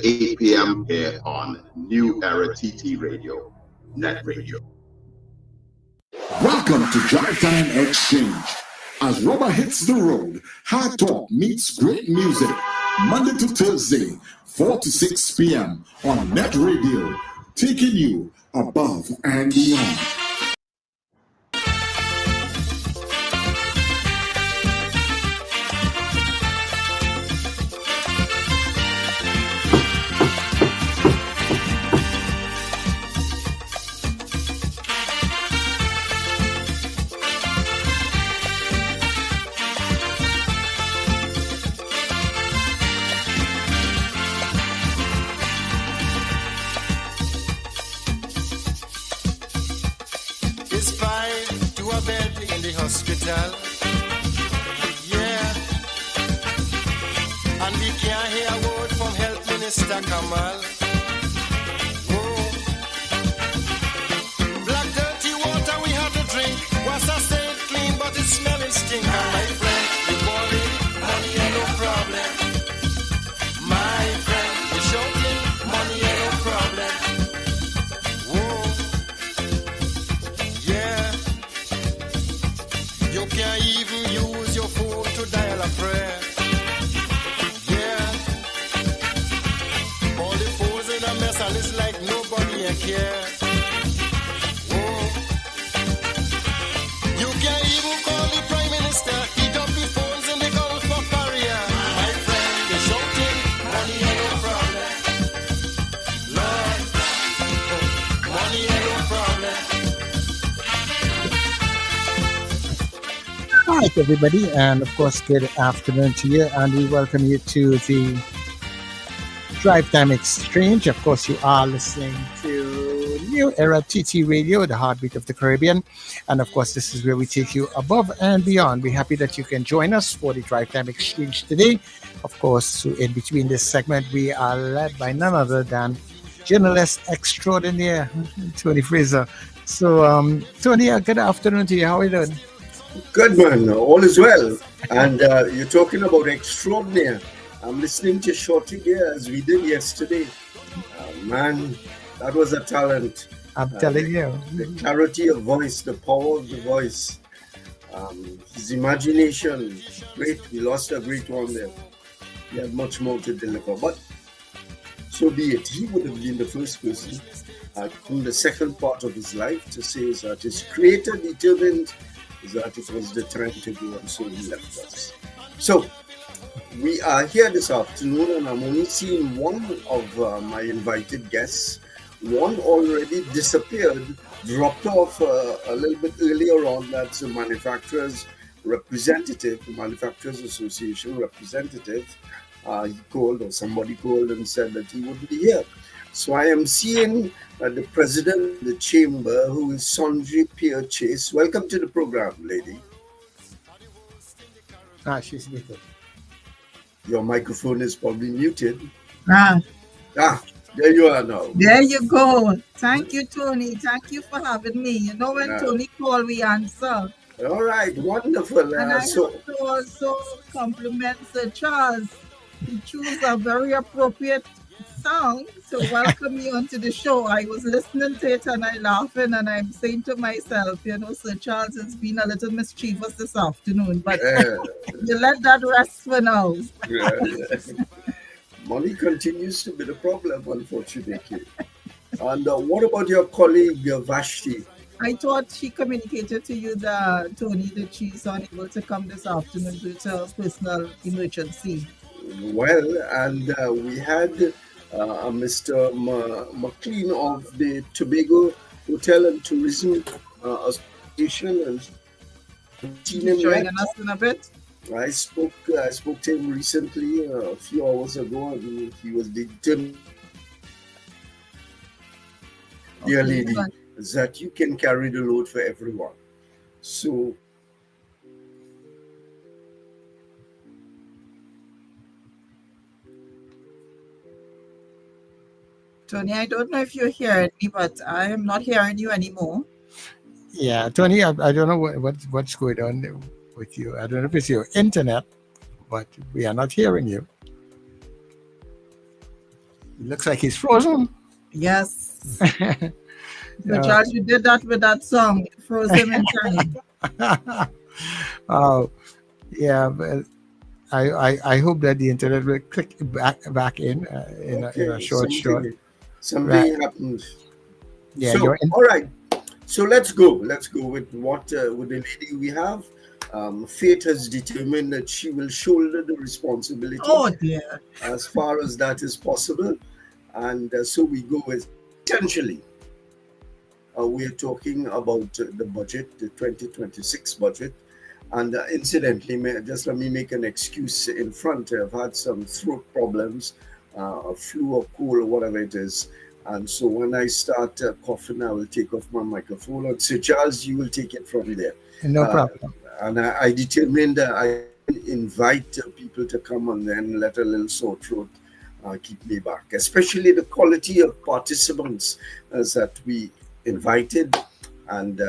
8 p.m. here on New Era TT Radio, Net Radio. Welcome to Drive Time Exchange. As rubber hits the road, hard talk meets great music. Monday to Thursday, 4 to 6 p.m. on Net Radio, taking you above and beyond. Hospital, yeah, and we can't hear a word from Health Minister Kamal. Oh, black dirty water we had to drink. Was I say it clean, but it smelling stink. And my friend, we call it money ain't no problem. My friend, we shouting money ain't no problem. You can't even use your phone to dial a prayer. Yeah. All the phones in a mess and it's like nobody cares. Oh. You can't even call the Prime Minister. He got the phones in the Gulf of Paria. My friend, you're shouting, money ain't no problem. Lord, money ain't no problem. Hi, everybody, and of course, good afternoon to you, and we welcome you to the Drive Time Exchange. Of course, you are listening to New Era TT Radio, the heartbeat of the Caribbean, and of course, this is where we take you above and beyond. We're happy that you can join us for the Drive Time Exchange today. Of course, in between this segment, we are led by none other than journalist extraordinaire, Tony Fraser. So, Tony, good afternoon to you. How are you doing? Good, man. All is well. And you're talking about extraordinaire. I'm listening to Shorty there as we did yesterday. Man, that was a talent. I'm telling you. The clarity of voice, the power of the voice, his imagination. Great. We lost a great one there. He had much more to deliver. But so be it. He would have been the first person in the second part of his life to say that his creator determined that it was the time to go, and so he left us. So we are here this afternoon, and I'm only seeing one of my invited guests. One already disappeared, dropped off a little bit earlier on. That's the manufacturer's representative, the Manufacturers Association representative. He called, or somebody called and said that he wouldn't be here. So I am seeing the president of the chamber, who is Sanjay Pierre Chase. Welcome to the program, lady. She's muted. Your microphone is probably muted. There you are now. There you go. Thank you, Tony. Thank you for having me. You know, when Tony called, we answer. All right, wonderful. And I also compliment Sir Charles. He chose a very appropriate song to welcome you onto the show. I was listening to it and I laughing, and I'm saying to myself, you know, Sir Charles has been a little mischievous this afternoon, but you let that rest for now. Money continues to be the problem, unfortunately. And what about your colleague Vashti? I thought she communicated to you that, Tony, that she's unable to come this afternoon due to a personal emergency. Well, and we had Mr. McLean of the Tobago Hotel and Tourism Association, and joining us in a bit. I spoke to him recently, a few hours ago, and he was determined, dear lady, that you can carry the load for everyone. So Tony, I don't know if you're hearing me, but I am not hearing you anymore. Yeah, Tony, I don't know what's going on with you. I don't know if it's your internet, but we are not hearing you. looks like he's frozen. Yes. So Yeah. Charles, you did that with that song, Froze Him in Time. Oh, yeah. But I hope that the internet will click back in a Okay, short. Right. something happened. Yeah, So, you're in. all right. So let's go. Let's go with what with the lady we have. Fate has determined that she will shoulder the responsibility Oh dear. as far as that is possible, and so we go with essentially. We're talking about the budget, the 2026 budget. And incidentally, just let me make an excuse in front. I've had some throat problems, flu or cold or whatever it is. And so when I start coughing, I will take off my microphone. And so, Charles, you will take it from there. No Uh, problem. and I determined that I invite people to come and then let a little sore throat keep me back, especially the quality of participants that we invited, and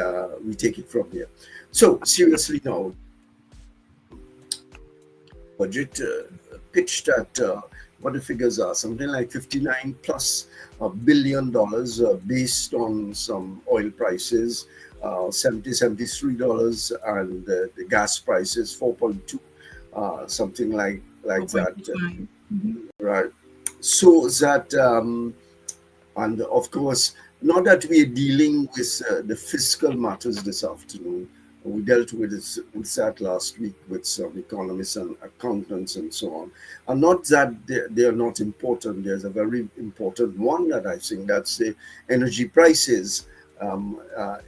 we take it from here. So seriously now, budget pitched at what the figures are, something like 59 plus $1 billion based on some oil prices, 70 $73, and the gas prices 4.2, something like that, 4.29. Mhm. right? So that and of course, not that we are dealing with the fiscal matters this afternoon. We dealt with that last week with some economists and accountants and so on. And not that they are not important. There's a very important one that I think, that's the energy prices.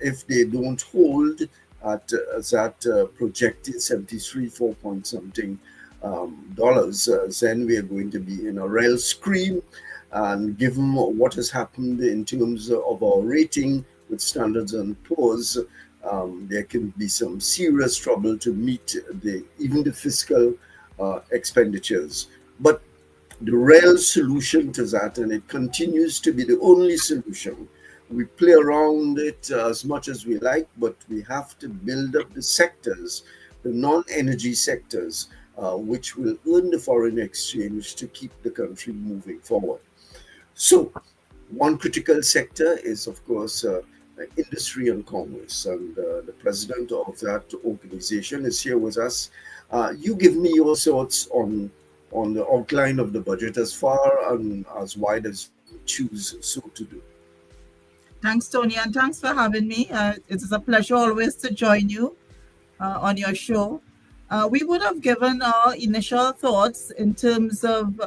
If they don't hold at that projected 73, 4 point something dollars, then we are going to be in a real scream. And given what has happened in terms of our rating with Standards and Poor's, there can be some serious trouble to meet even the fiscal expenditures. But the real solution to that, and it continues to be the only solution, we play around it as much as we like, but we have to build up the sectors, the non-energy sectors, which will earn the foreign exchange to keep the country moving forward. So, one critical sector is, of course, industry and commerce, and the president of that organization is here with us. You give me your thoughts on the outline of the budget, as far and as wide as you choose so to do. Thanks, Tony, and thanks for having me. It is a pleasure always to join you on your show. We would have given our initial thoughts in terms of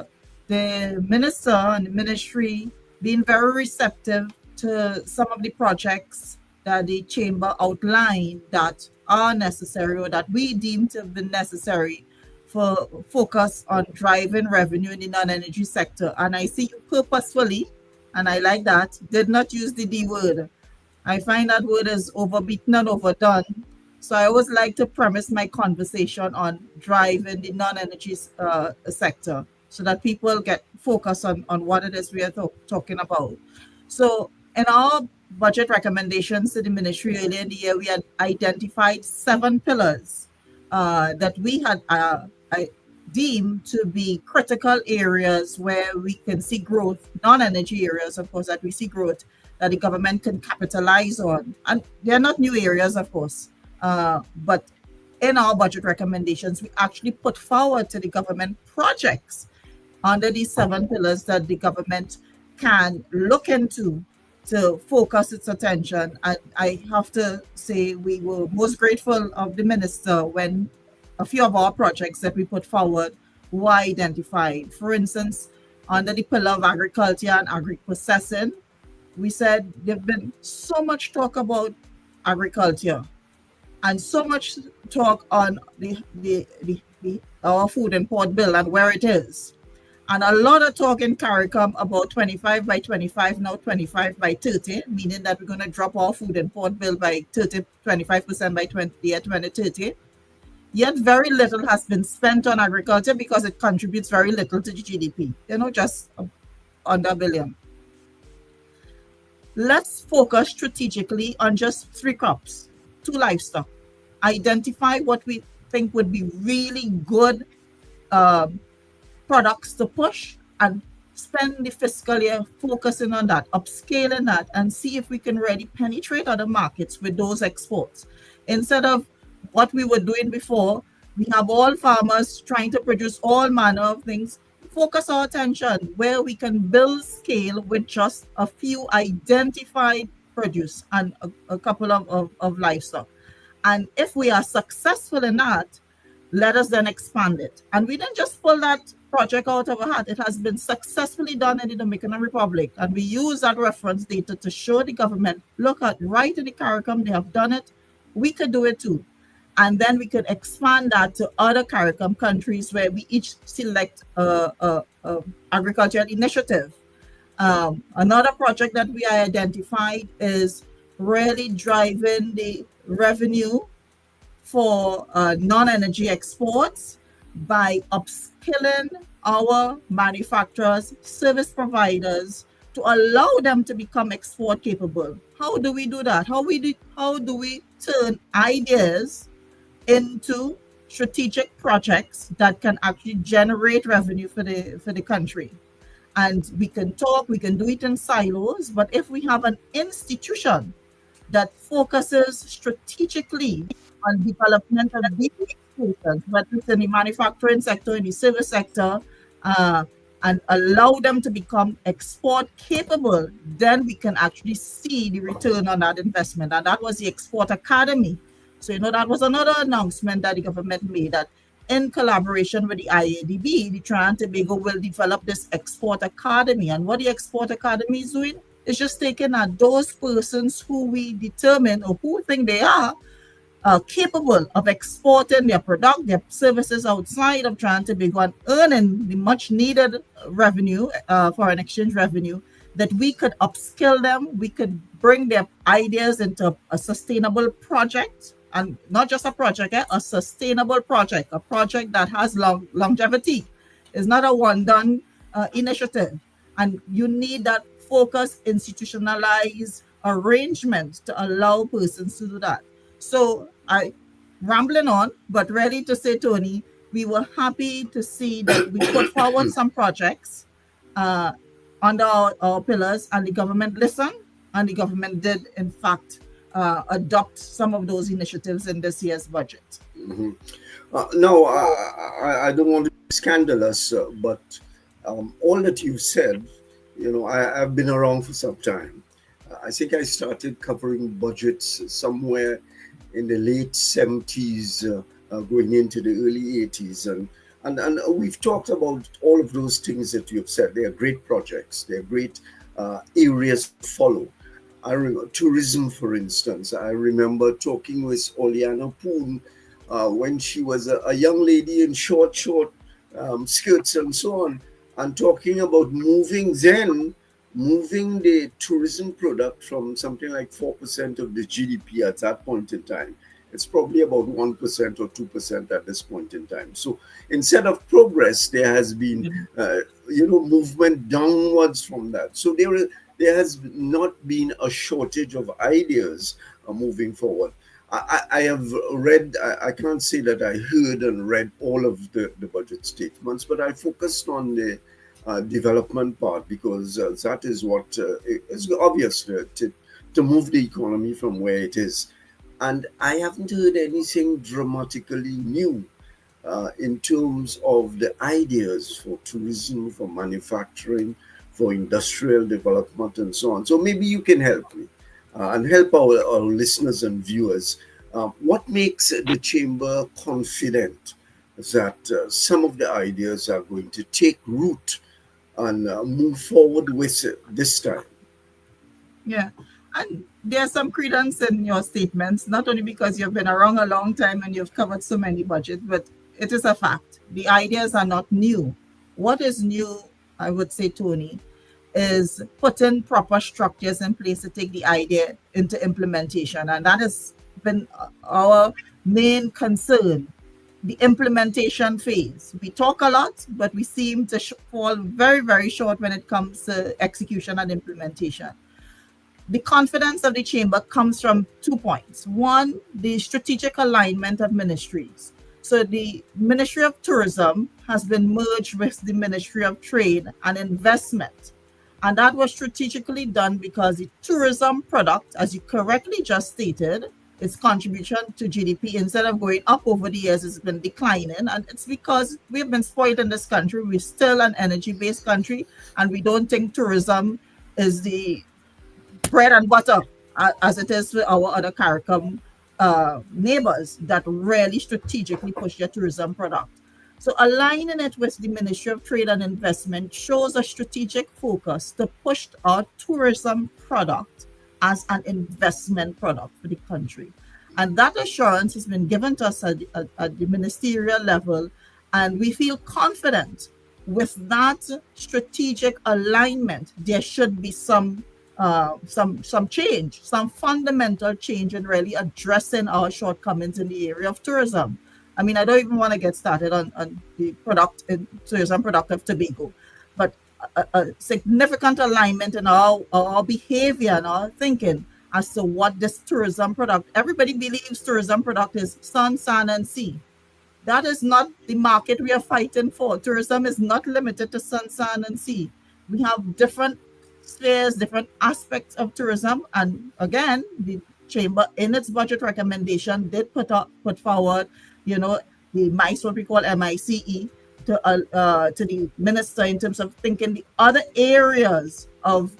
the minister and the ministry being very receptive to some of the projects that the chamber outlined that are necessary, or that we deem to be necessary for focus on driving revenue in the non-energy sector. And I see you purposefully, and I like that, did not use the D word. I find that word is overbeaten and overdone. So I always like to premise my conversation on driving the non-energy sector, so that people get focused on what it is we are talking about. So in our budget recommendations to the ministry earlier in the year, we had identified 7 pillars that we had deemed to be critical areas where we can see growth, non-energy areas, of course, that we see growth that the government can capitalize on. And they're not new areas, of course, but in our budget recommendations, we actually put forward to the government projects under these 7 pillars that the government can look into to focus its attention. And I have to say we were most grateful of the minister when a few of our projects that we put forward were identified. For instance, under the pillar of agriculture and agri-processing, we said there's been so much talk about agriculture and so much talk on our food import bill and where it is. And a lot of talk in CARICOM about 25 by 25, now 25 by 30, meaning that we're going to drop our food import bill by 25% by 2030. Yet very little has been spent on agriculture because it contributes very little to the GDP, just under $1 billion. Let's focus strategically on just 3 crops, 2 livestock. Identify what we think would be really good products to push and spend the fiscal year focusing on that, upscaling that, and see if we can really penetrate other markets with those exports. Instead of what we were doing before, we have all farmers trying to produce all manner of things. Focus our attention where we can build scale with just a few identified produce and a couple of livestock. And if we are successful in that, let us then expand it. And we didn't just pull that project out of our hat. It has been successfully done in the Dominican Republic. And we use that reference data to show the government, look at right in the CARICOM, they have done it. We could do it too. And then we could expand that to other CARICOM countries where we each select a agricultural initiative. Another project that we identified is really driving the revenue for non-energy exports by upskilling our manufacturers, service providers, to allow them to become export capable. How do we do that? How do we turn ideas into strategic projects that can actually generate revenue for the country? And we can talk, we can do it in silos, but if we have an institution that focuses strategically on development of these institutions, whether it's in the manufacturing sector, in the service sector, and allow them to become export capable, then we can actually see the return on that investment. And that was the Export Academy. So, that was another announcement that the government made, that in collaboration with the IADB, the Trinidad and Tobago will develop this Export Academy. And what the Export Academy is doing is just taking those persons who we determine or who think they are capable of exporting their product, their services outside of Trinidad and Tobago and earning the much needed revenue, foreign exchange revenue, that we could upskill them, we could bring their ideas into a sustainable project, and not just a project, a sustainable project, a project that has longevity. It's not a one-done initiative. And you need that focused, institutionalized arrangement to allow persons to do that. So I rambling on, but ready to say, Tony, we were happy to see that we put forward some projects under our pillars, and the government listened, and the government did, in fact, adopt some of those initiatives in this year's budget. Mm-hmm. No, I don't want to be scandalous, but all that you've said, I've been around for some time. I think I started covering budgets somewhere in the late 70s, going into the early 80s. And we've talked about all of those things that you've said. They are great projects. They're great areas to follow. I remember tourism, for instance. I remember talking with Oleana Poon when she was a young lady in short skirts and so on, and talking about moving the tourism product from something like 4% of the GDP at that point in time. It's probably about 1% or 2% at this point in time. So instead of progress, there has been, movement downwards from that. So there has not been a shortage of ideas moving forward. I have read, I can't say that I heard and read all of the budget statements, but I focused on the development part, because that is what is obvious to move the economy from where it is. And I haven't heard anything dramatically new in terms of the ideas for tourism, for manufacturing, for industrial development, and so on. So maybe you can help me and help our listeners and viewers. What makes the Chamber confident that some of the ideas are going to take root and move forward with it this time? Yeah, and there's some credence in your statements, not only because you've been around a long time and you've covered so many budgets, but it is a fact. The ideas are not new. What is new, I would say, Tony, is putting proper structures in place to take the idea into implementation. And that has been our main concern, the implementation phase. We talk a lot, but we seem to fall very, very short when it comes to execution and implementation. The confidence of the Chamber comes from 2 points. One, the strategic alignment of ministries. So the Ministry of Tourism has been merged with the Ministry of Trade and Investment. And that was strategically done because the tourism product, as you correctly just stated, its contribution to GDP, instead of going up over the years, has been declining. And it's because we've been spoiled in this country. We're still an energy-based country, and we don't think tourism is the bread and butter as it is with our other CARICOM neighbors that really strategically push their tourism product. So aligning it with the Ministry of Trade and Investment shows a strategic focus to push our tourism product as an investment product for the country. And that assurance has been given to us at the ministerial level, and we feel confident with that strategic alignment. There should be some change, some fundamental change in really addressing our shortcomings in the area of tourism. I mean, I don't even want to get started on the product in tourism product of Tobago, but a significant alignment in our behavior and our thinking as to what this tourism product. Everybody believes tourism product is sun, sand, and sea. That is not the market we are fighting for. Tourism is not limited to sun, sand, and sea. We have different spheres, different aspects of tourism, and again, the chamber in its budget recommendation did put forward, the MICE, what we call MICE, to the minister in terms of thinking the other areas of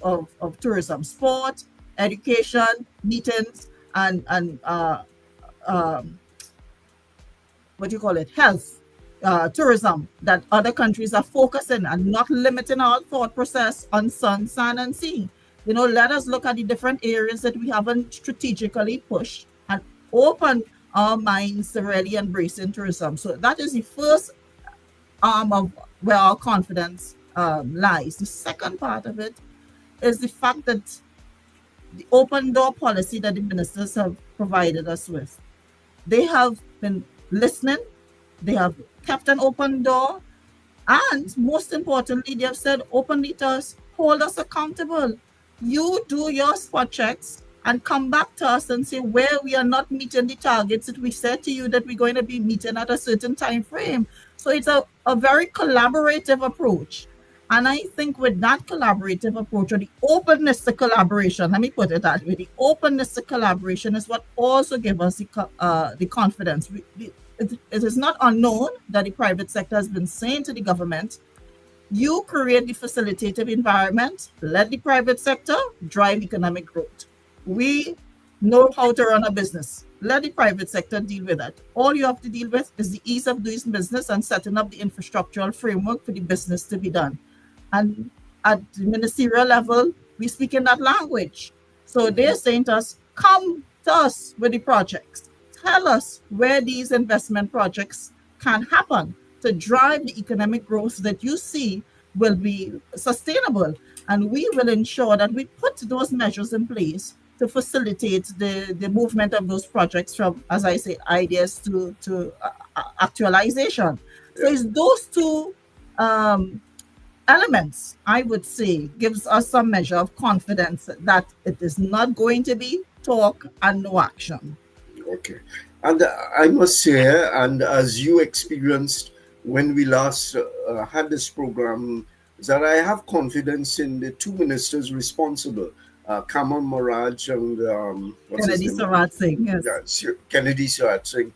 tourism, sport, education, meetings, and health, tourism, that other countries are focusing and not limiting our thought process on sun, sand, and sea. Let us look at the different areas that we haven't strategically pushed and open our minds to really embracing tourism. So that is the first arm of where our confidence lies. The second part of it is the fact that the open door policy that the ministers have provided us with, they have been listening, they have kept an open door, and most importantly, they have said openly to us, hold us accountable. You do your spot checks and come back to us and say where we are not meeting the targets that we said to you that we're going to be meeting at a certain time frame. So it's a very collaborative approach. And I think with that collaborative approach, or the openness to collaboration, let me put it that way, the openness to collaboration is what also gives us the confidence. It is not unknown that the private sector has been saying to the government, you create the facilitative environment, let the private sector drive economic growth. We know how to run a business. Let the private sector deal with that. All you have to deal with is the ease of doing business and setting up the infrastructural framework for the business to be done. And at the ministerial level, we speak in that language. So they're saying to us, come to us with the projects. Tell us where these investment projects can happen to drive the economic growth that you see will be sustainable. And we will ensure that we put those measures in place to facilitate the movement of those projects from, as I say, ideas to actualization. So it's those two elements, I would say, gives us some measure of confidence that it is not going to be talk and no action. Okay. And I must say, and as you experienced when we last had this program, that I have confidence in the two ministers responsible, Kamal Maraj and Kennedy Sarat Singh. Yes. Kennedy Sarat Singh.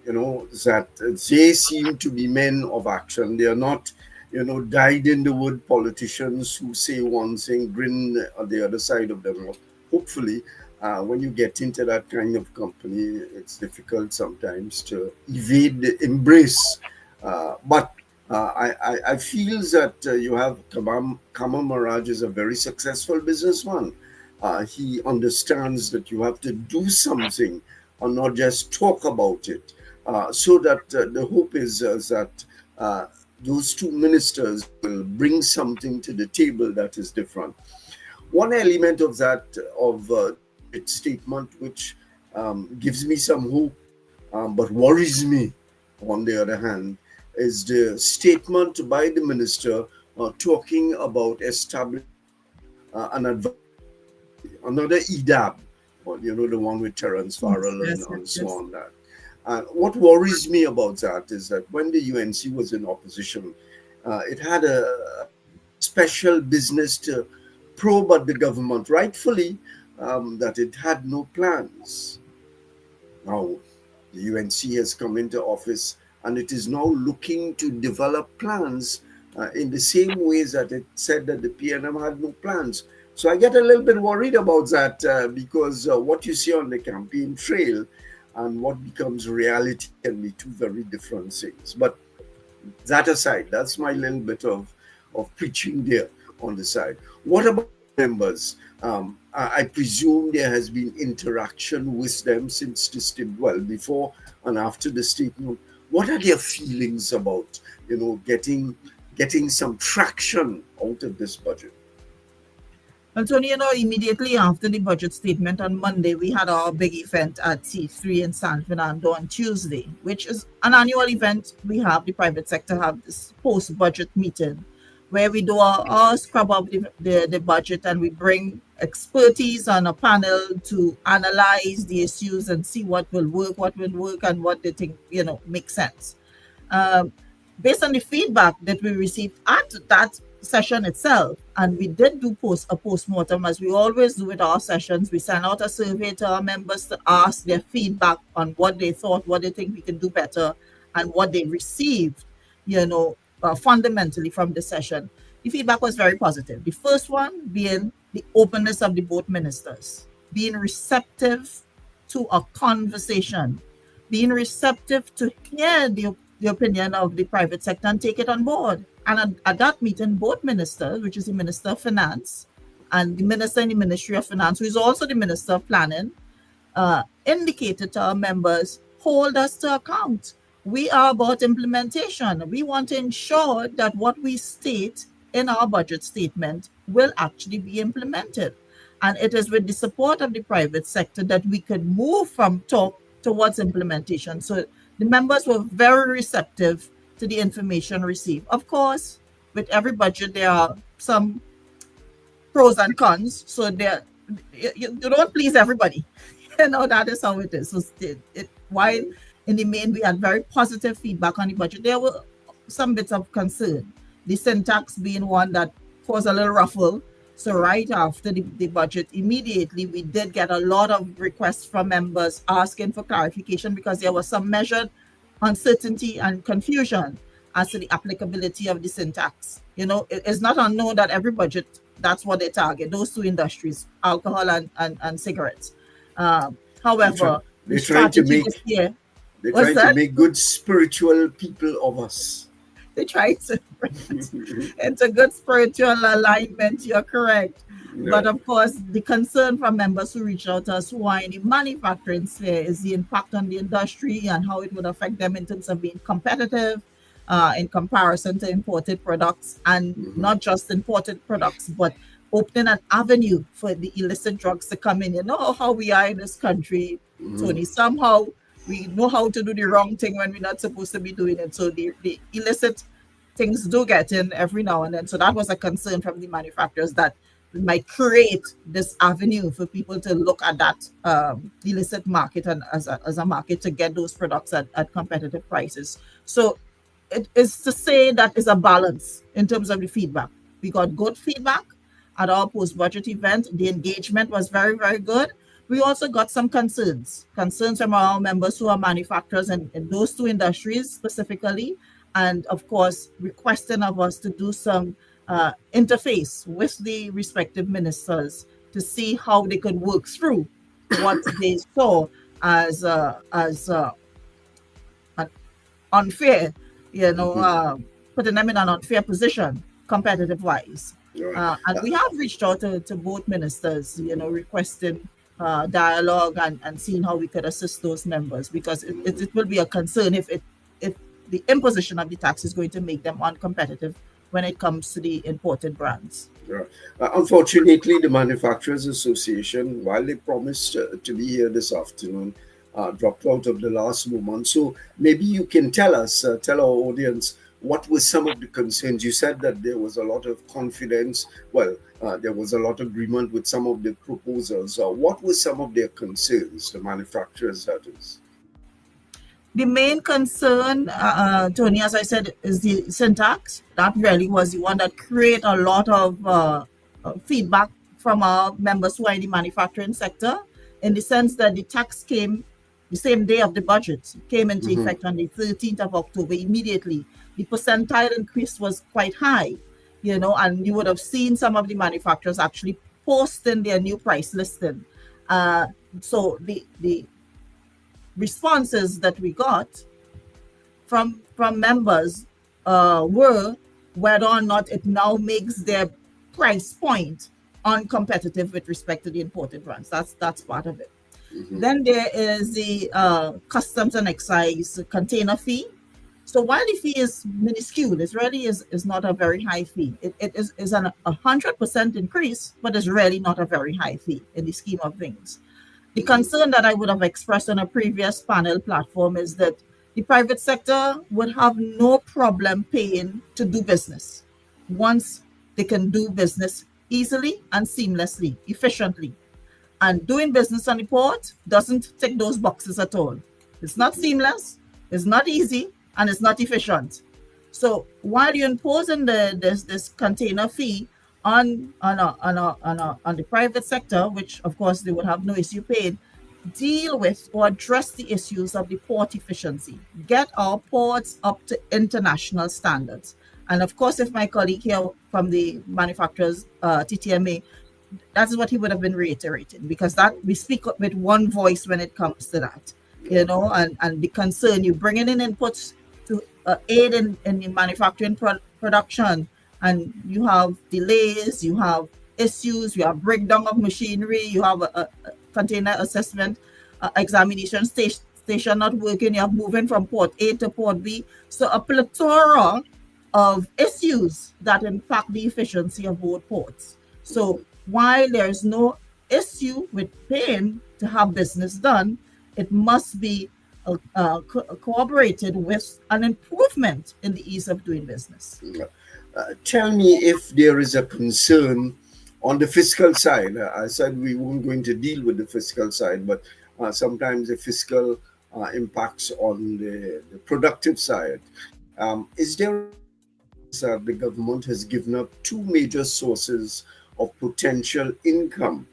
That they seem to be men of action. They are not, dyed-in-the-wood politicians who say one thing, grin on the other side of them. Hopefully, when you get into that kind of company, it's difficult sometimes to evade the embrace. But I feel that you have Kamal Maraj is a very successful businessman. He understands that you have to do something and not just talk about it. So that the hope is that those two ministers will bring something to the table that is different. One element of that, its statement, which gives me some hope, but worries me, on the other hand, is the statement by the minister talking about establishing another EDAB, or the one with Terence Farrell and so on that. What worries me about that is that when the UNC was in opposition, it had a special business to probe at the government, rightfully, that it had no plans. Now, the UNC has come into office and it is now looking to develop plans in the same ways that it said that the PNM had no plans. So I get a little bit worried about that because what you see on the campaign trail and what becomes reality can be two very different things. But that aside, that's my little bit of preaching there on the side. What about members? I presume there has been interaction with them since the statement, well, before and after the statement. What are their feelings about, getting some traction out of this budget? Well, Tony, immediately after the budget statement on Monday, we had our big event at C3 in San Fernando on Tuesday, which is an annual event. We have the private sector have this post-budget meeting where we do our scrub up the budget, and we bring expertise on a panel to analyze the issues and see what will work, and what they think, makes sense. Based on the feedback that we received at that session itself, and we did do a post-mortem, as we always do with our sessions. We send out a survey to our members to ask their feedback on what they thought, what they think we can do better, and what they received, fundamentally from the session. The feedback was very positive. The first one being the openness of the both ministers, being receptive to a conversation, being receptive to hear the opinion of the private sector and take it on board. And at that meeting, both ministers, which is the Minister of Finance and the Minister in the Ministry of Finance, who is also the Minister of Planning, indicated to our members, hold us to account. We are about implementation. We want to ensure that what we state in our budget statement will actually be implemented. And it is with the support of the private sector that we could move from talk towards implementation. So the members were very receptive to the information received. Of course, with every budget, there are some pros and cons. So you don't please everybody. That is how it is. So while in the main, we had very positive feedback on the budget, there were some bits of concern. The syntax being one that caused a little ruffle. So right after the budget, immediately we did get a lot of requests from members asking for clarification because there was some measured uncertainty and confusion as to the applicability of the syntax. It's not unknown that every budget, that's what they target, those two industries, alcohol and cigarettes. However, they're trying to make good spiritual people of us. They try to it's a good spiritual alignment, you're correct. Yeah. But of course, the concern from members who reach out to us who are in the manufacturing sphere is the impact on the industry and how it would affect them in terms of being competitive in comparison to imported products, and not just imported products, but opening an avenue for the illicit drugs to come in. You know how we are in this country, Tony. Somehow we know how to do the wrong thing when we're not supposed to be doing it. So the illicit things do get in every now and then. So that was a concern from the manufacturers, that we might create this avenue for people to look at that illicit market and as a market to get those products at competitive prices. So it is to say that is a balance in terms of the feedback. We got good feedback at our post-budget event. The engagement was very, very good. We also got some concerns from our members who are manufacturers in those two industries specifically, and of course requesting of us to do some interface with the respective ministers to see how they could work through what they saw as unfair, putting them in an unfair position competitive wise. And we have reached out to both ministers, requesting dialogue and seeing how we could assist those members, because it will be a concern if the imposition of the tax is going to make them uncompetitive when it comes to the imported brands. Unfortunately, the Manufacturers Association, while they promised to be here this afternoon, dropped out of the last moment. So maybe you can tell our audience, what were some of the concerns? You said that there was a lot of confidence. Well, there was a lot of agreement with some of the proposals. What were some of their concerns, the manufacturers, that is? The main concern, Tony, as I said, is the syntax. That really was the one that created a lot of feedback from our members who are in the manufacturing sector, in the sense that the tax came the same day of the budget, came into effect on the 13th of October immediately. The percentile increase was quite high, and you would have seen some of the manufacturers actually posting their new price listing. So the responses that we got from members were whether or not it now makes their price point uncompetitive with respect to the imported brands. That's part of it. Then there is the customs and excise container fee. So while the fee is minuscule, it really is not a very high fee. It is an 100% increase, but it's really not a very high fee in the scheme of things. The concern that I would have expressed on a previous panel platform is that the private sector would have no problem paying to do business once they can do business easily and seamlessly, efficiently. And doing business on the port doesn't tick those boxes at all. It's not seamless, it's not easy, and it's not efficient. So while you're imposing this container fee on the private sector, which of course they would have no issue paying, deal with or address the issues of the port efficiency. Get our ports up to international standards. And of course, if my colleague here from the manufacturers, TTMA, that is what he would have been reiterating, because that we speak with one voice when it comes to that, and the concern you bringing in inputs to aid in the manufacturing production, and you have delays, you have issues, you have breakdown of machinery, you have a container assessment examination station not working, you're moving from port A to port B. So a plethora of issues that impact the efficiency of both ports. So while there's no issue with paying to have business done, it must be cooperated with an improvement in the ease of doing business. Tell me if there is a concern on the fiscal side. I said we weren't going to deal with the fiscal side, but sometimes the fiscal impacts on the productive side. Is there the government has given up two major sources of potential income,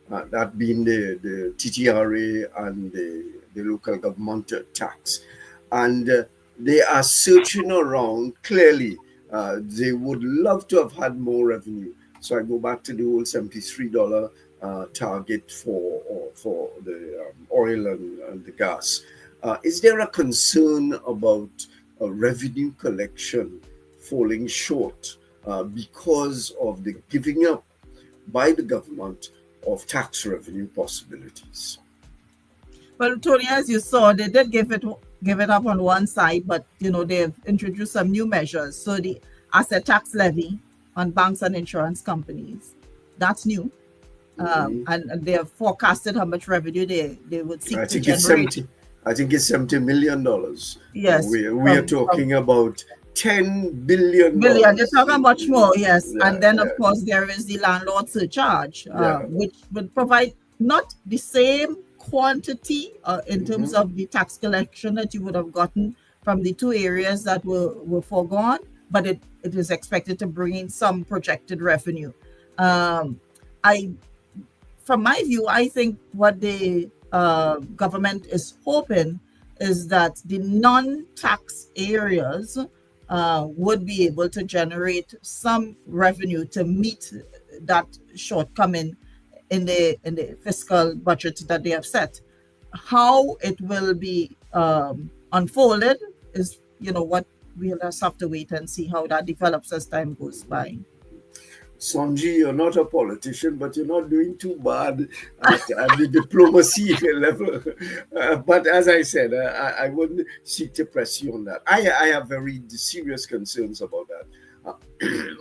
that being the TTRA and the local government tax. And they are searching around. Clearly, they would love to have had more revenue. So I go back to the whole $73 target for the oil and the gas. Is there a concern about revenue collection falling short because of the giving up by the government of tax revenue possibilities? Well, Tony, as you saw, they did give it up on one side, but they've introduced some new measures. So the asset tax levy on banks and insurance companies, that's new. And they have forecasted how much revenue they would seek to generate. I think it's $70 million. Yes. We are talking about $10 billion. They're talking much more, yes. Yeah, and then, of course, there is the landlord surcharge, which would provide not the same quantity in terms of the tax collection that you would have gotten from the two areas that were foregone, but it is expected to bring in some projected revenue. From my view, I think what the government is hoping is that the non-tax areas would be able to generate some revenue to meet that shortcoming in the fiscal budget that they have set. How it will be unfolded is, what we'll just have to wait and see how that develops as time goes by. Sonji, you're not a politician, but you're not doing too bad at the diplomacy level. But as I said, I wouldn't seek to press you on that. I have very serious concerns about that,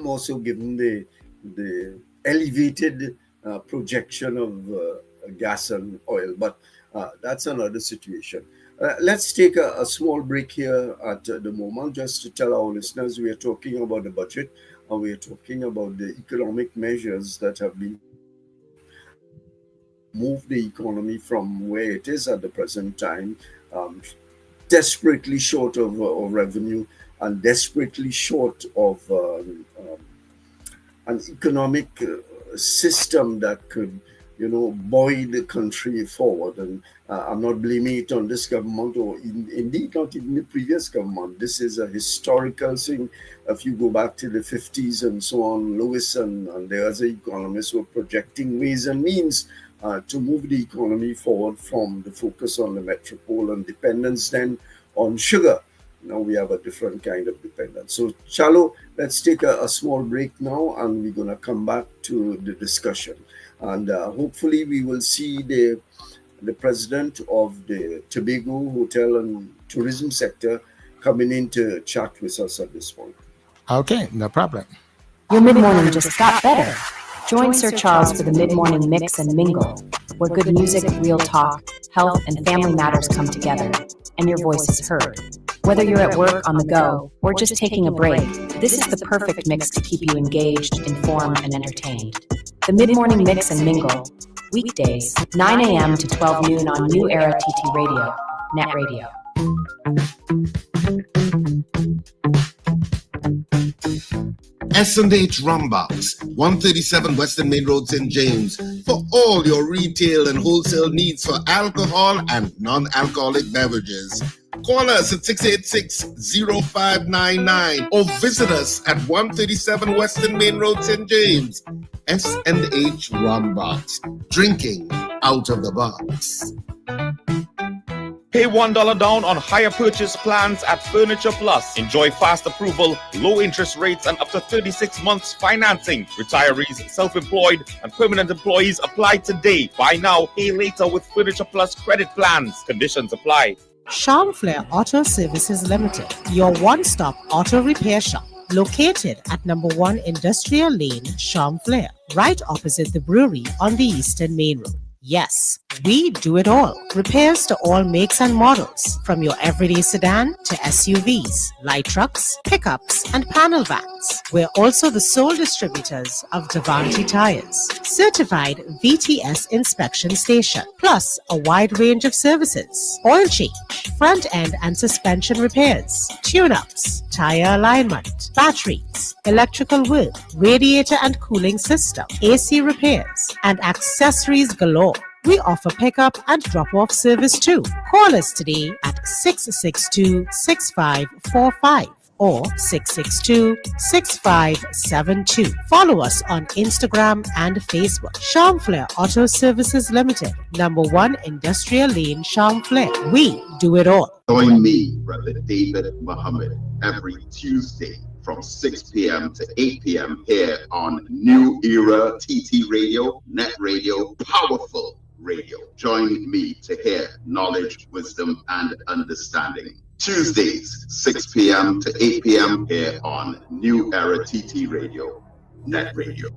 more so given the elevated projection of gas and oil. But that's another situation. Let's take a small break here at the moment, just to tell our listeners we are talking about the budget. We are talking about the economic measures that have been moved the economy from where it is at the present time, desperately short of revenue and desperately short of an economic system that could, buoy the country forward. And I'm not blaming it on this government or indeed not even the previous government. This is a historical thing. If you go back to the 50s and so on, Lewis and the other economists were projecting ways and means to move the economy forward from the focus on the metropole and dependence then on sugar. Now we have a different kind of dependence. So, Chalo, let's take a small break now, and we're going to come back to the discussion. And hopefully we will see the president of the Tobago Hotel and Tourism sector coming in to chat with us at this point. Okay, no problem. Your mid-morning just got better. Join Sir Charles for the mid-morning mix and mingle, where good music, real talk, health, and family matters come together, and your voice is heard. Whether you're at work, on the go, or just taking a break, this is the perfect mix to keep you engaged, informed, and entertained. The mid-morning mix and mingle, weekdays, 9 a.m. to 12 noon on New Era TT Radio, Net Radio. S&H Rumbox, 137 Western Main Road, St. James, for all your retail and wholesale needs for alcohol and non-alcoholic beverages. Call us at 686-0599 or visit us at 137 Western Main Road, St. James. S&H Rumbox, drinking out of the box. Pay $1 down on higher purchase plans at Furniture Plus. Enjoy fast approval, low interest rates, and up to 36 months financing. Retirees, self-employed, and permanent employees apply today. Buy now, pay later with Furniture Plus credit plans. Conditions apply. Charmflair Auto Services Limited, your one-stop auto repair shop. Located at number 1 Industrial Lane, Charmflair, right opposite the brewery on the Eastern Main Road. Yes, we do it all. Repairs to all makes and models, from your everyday sedan to SUVs, light trucks, pickups, and panel vans. We're also the sole distributors of Davanti tires, certified VTS inspection station, plus a wide range of services: oil change, front end and suspension repairs, tune-ups, tire alignment, batteries, electrical work, radiator and cooling system, AC repairs, and accessories galore. We offer pickup and drop-off service too. Call us today at 662-6545 or 662-6572. Follow us on Instagram and Facebook. Charmflair Auto Services Limited, number 1 Industrial Lane, Charmflair. We do it all. Join me, Brother David Muhammad, every Tuesday from 6 p.m. to 8 p.m. here on New Era TT Radio, Net Radio, Powerful Radio. Join me to hear knowledge, wisdom, and understanding. Tuesdays, 6 p.m. to 8 p.m. here on New Era TT Radio, Net Radio.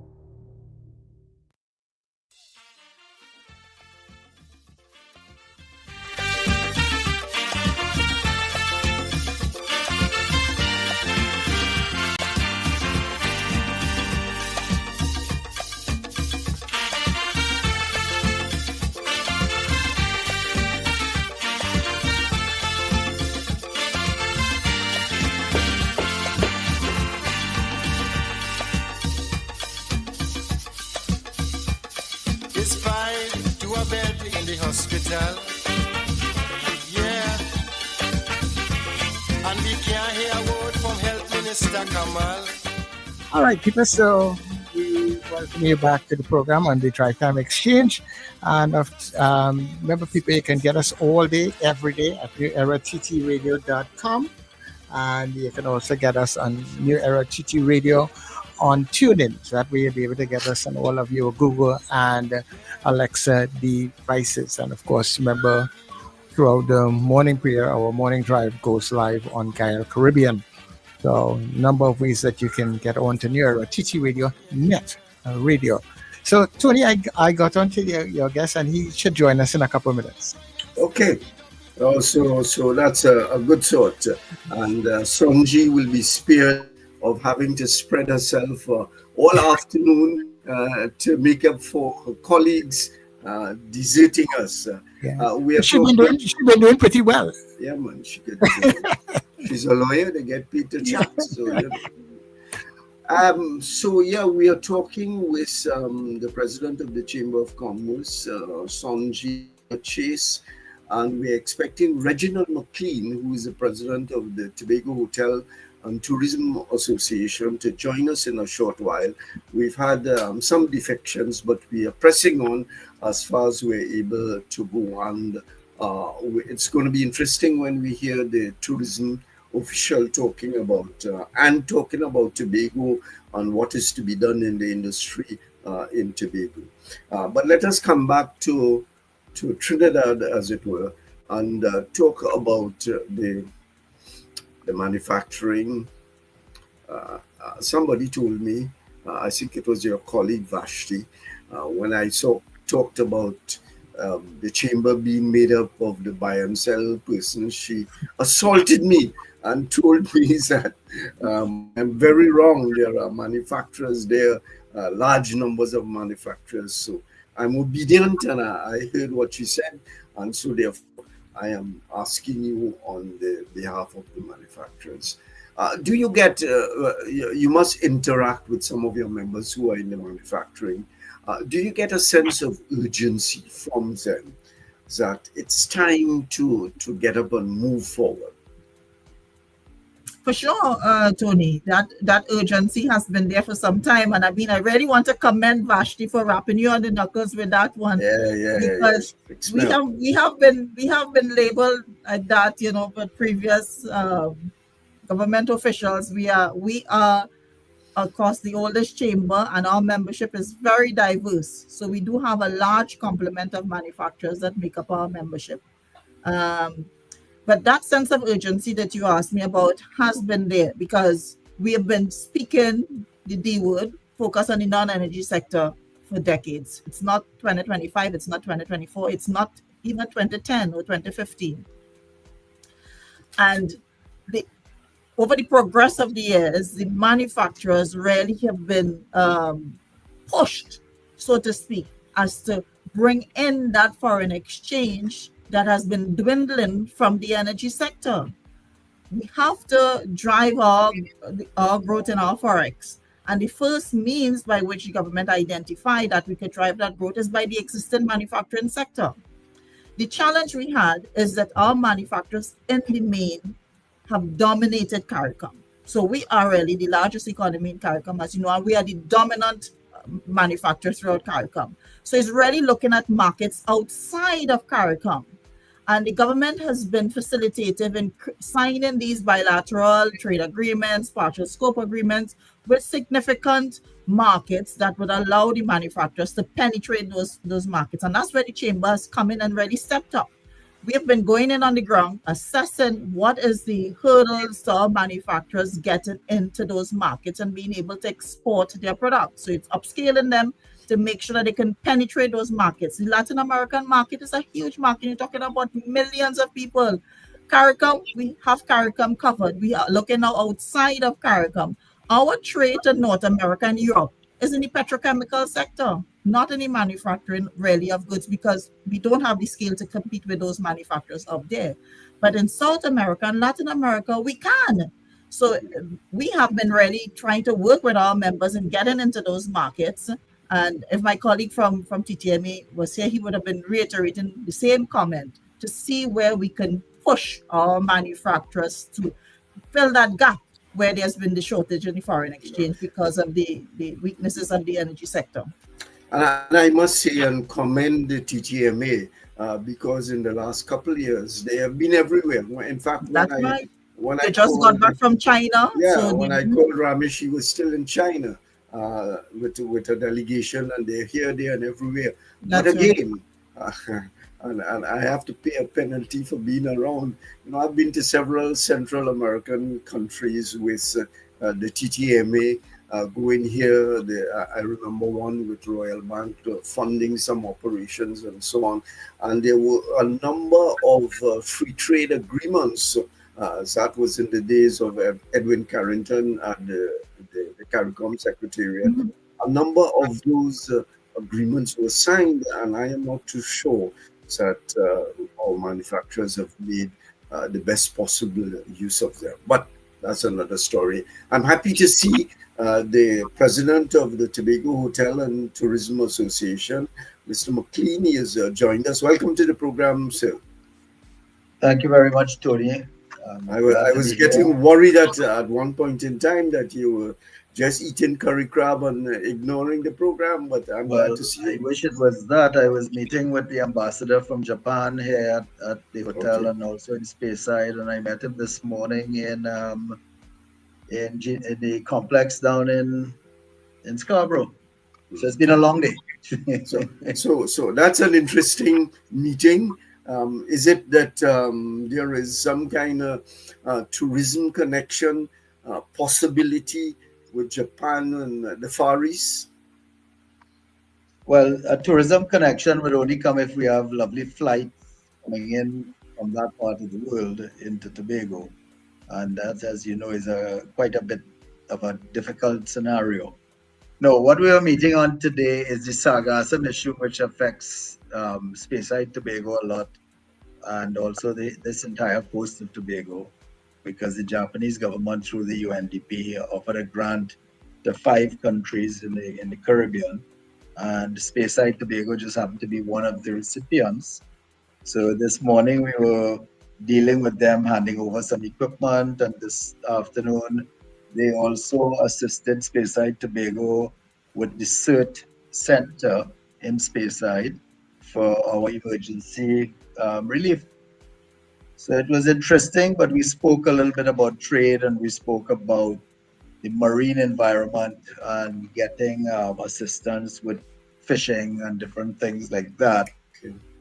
Hospital, yeah, and we can't hear a word from Health Minister Kamal. All right, people, so we welcome you back to the program on the Drive Time Exchange. And remember, people, you can get us all day, every day at newerattradio.com. And you can also get us on New Era TT Radio on TuneIn. So that way you'll be able to get us on all of your Google and Alexa devices. And of course, remember, throughout the morning prayer, our morning drive goes live on Gayelle Caribbean. So number of ways that you can get on to New Era TT Radio, Net Radio. So Tony, I got on to your guest, and he should join us in a couple of minutes. Okay. So that's a good thought. And Sonji will be spared of having to spread herself all afternoon to make up for her colleagues deserting us. Yeah. We are She's talking. been doing pretty well. Yeah, man, she's a lawyer. They get paid to chat, so you know. So yeah, we are talking with the president of the Chamber of Commerce, Sonji Chase, and we're expecting Reginald McLean, who is the president of the Tobago Hotel and Tourism Association, to join us in a short while. We've had some defections, but we are pressing on as far as we're able to go, and it's going to be interesting when we hear the tourism official talking about Tobago and what is to be done in the industry in Tobago. But let us come back to Trinidad, as it were, and talk about the manufacturing. Somebody told me, I think it was your colleague Vashti, when I talked about the chamber being made up of the buy and sell persons, she assaulted me and told me that I'm very wrong. There are manufacturers there, large numbers of manufacturers. So I'm obedient, and I heard what she said, and so therefore I am asking you on the behalf of the manufacturers. Do you get, you must interact with some of your members who are in the manufacturing. Do you get a sense of urgency from them that it's time to get up and move forward? For sure, Tony, that urgency has been there for some time, and I really want to commend Vashti for rapping you on the knuckles with that one. Because we have been labeled at that, you know, but previous government officials. We are of course the oldest chamber, and our membership is very diverse. So we do have a large complement of manufacturers that make up our membership. But that sense of urgency that you asked me about has been there, because we have been speaking the D word, focus on the non-energy sector, for decades. It's not 2025, it's not 2024, it's not even 2010 or 2015. And over the progress of the years, the manufacturers really have been pushed, so to speak, as to bring in that foreign exchange that has been dwindling from the energy sector. We have to drive our growth in our forex. And the first means by which the government identified that we could drive that growth is by the existing manufacturing sector. The challenge we had is that our manufacturers in the main have dominated CARICOM. So we are really the largest economy in CARICOM, as you know, and we are the dominant manufacturer throughout CARICOM. So it's really looking at markets outside of CARICOM. And the government has been facilitative in signing these bilateral trade agreements, partial scope agreements with significant markets that would allow the manufacturers to penetrate those markets. And that's where the chamber has come in and really stepped up. We have been going in on the ground, assessing what is the hurdles to our manufacturers getting into those markets and being able to export their products. So it's upscaling them to make sure that they can penetrate those markets. The Latin American market is a huge market. You're talking about millions of people. CARICOM, we have CARICOM covered. We are looking now outside of CARICOM. Our trade to North America and Europe is in the petrochemical sector, not in the manufacturing really of goods, because we don't have the scale to compete with those manufacturers out there. But in South America and Latin America, we can. So we have been really trying to work with our members in getting into those markets. And if my colleague from TTMA was here, he would have been reiterating the same comment to see where we can push our manufacturers to fill that gap where there's been the shortage in the foreign exchange because of the weaknesses of the energy sector. And I must say and commend the TTMA because in the last couple of years, they have been everywhere. In fact, when I just got back from China. Yeah, so when I called Ramesh, he was still in China with a delegation, and they're here, there, and everywhere. But again, and I have to pay a penalty for being around. You know, I've been to several Central American countries with the TTMA. Going here, I remember one with Royal Bank funding some operations and so on. And there were a number of free trade agreements. That was in the days of Edwin Carrington at the CARICOM Secretariat. Mm-hmm. A number of those agreements were signed, and I am not too sure that our manufacturers have made the best possible use of them. But that's another story. I'm happy to see the president of the Tobago Hotel and Tourism Association, Mr. McLean, has joined us. Welcome to the program, sir. Thank you very much, Tony. I was getting worried at one point in time that you were just eating curry crab and ignoring the program, but I'm glad to see you. I wish it was that. I was meeting with the ambassador from Japan here at the hotel and also in Speyside, and I met him this morning in the complex down in Scarborough. So it's been a long day. So that's an interesting meeting. Is it that there is some kind of tourism connection possibility with Japan and the Far East? Well, a tourism connection would only come if we have lovely flights coming in from that part of the world into Tobago. And that, as you know, is quite a bit of a difficult scenario. No, what we are meeting on today is the sargassum issue, which affects Speyside, Tobago a lot, and also this entire coast of Tobago, because the Japanese government, through the UNDP, offered a grant to 5 countries in the Caribbean, and Speyside, Tobago just happened to be one of the recipients. So this morning we were dealing with them, handing over some equipment, and this afternoon they also assisted Speyside, Tobago with the CERT Center in Speyside for our emergency relief. So it was interesting, but we spoke a little bit about trade, and we spoke about the marine environment and getting assistance with fishing and different things like that,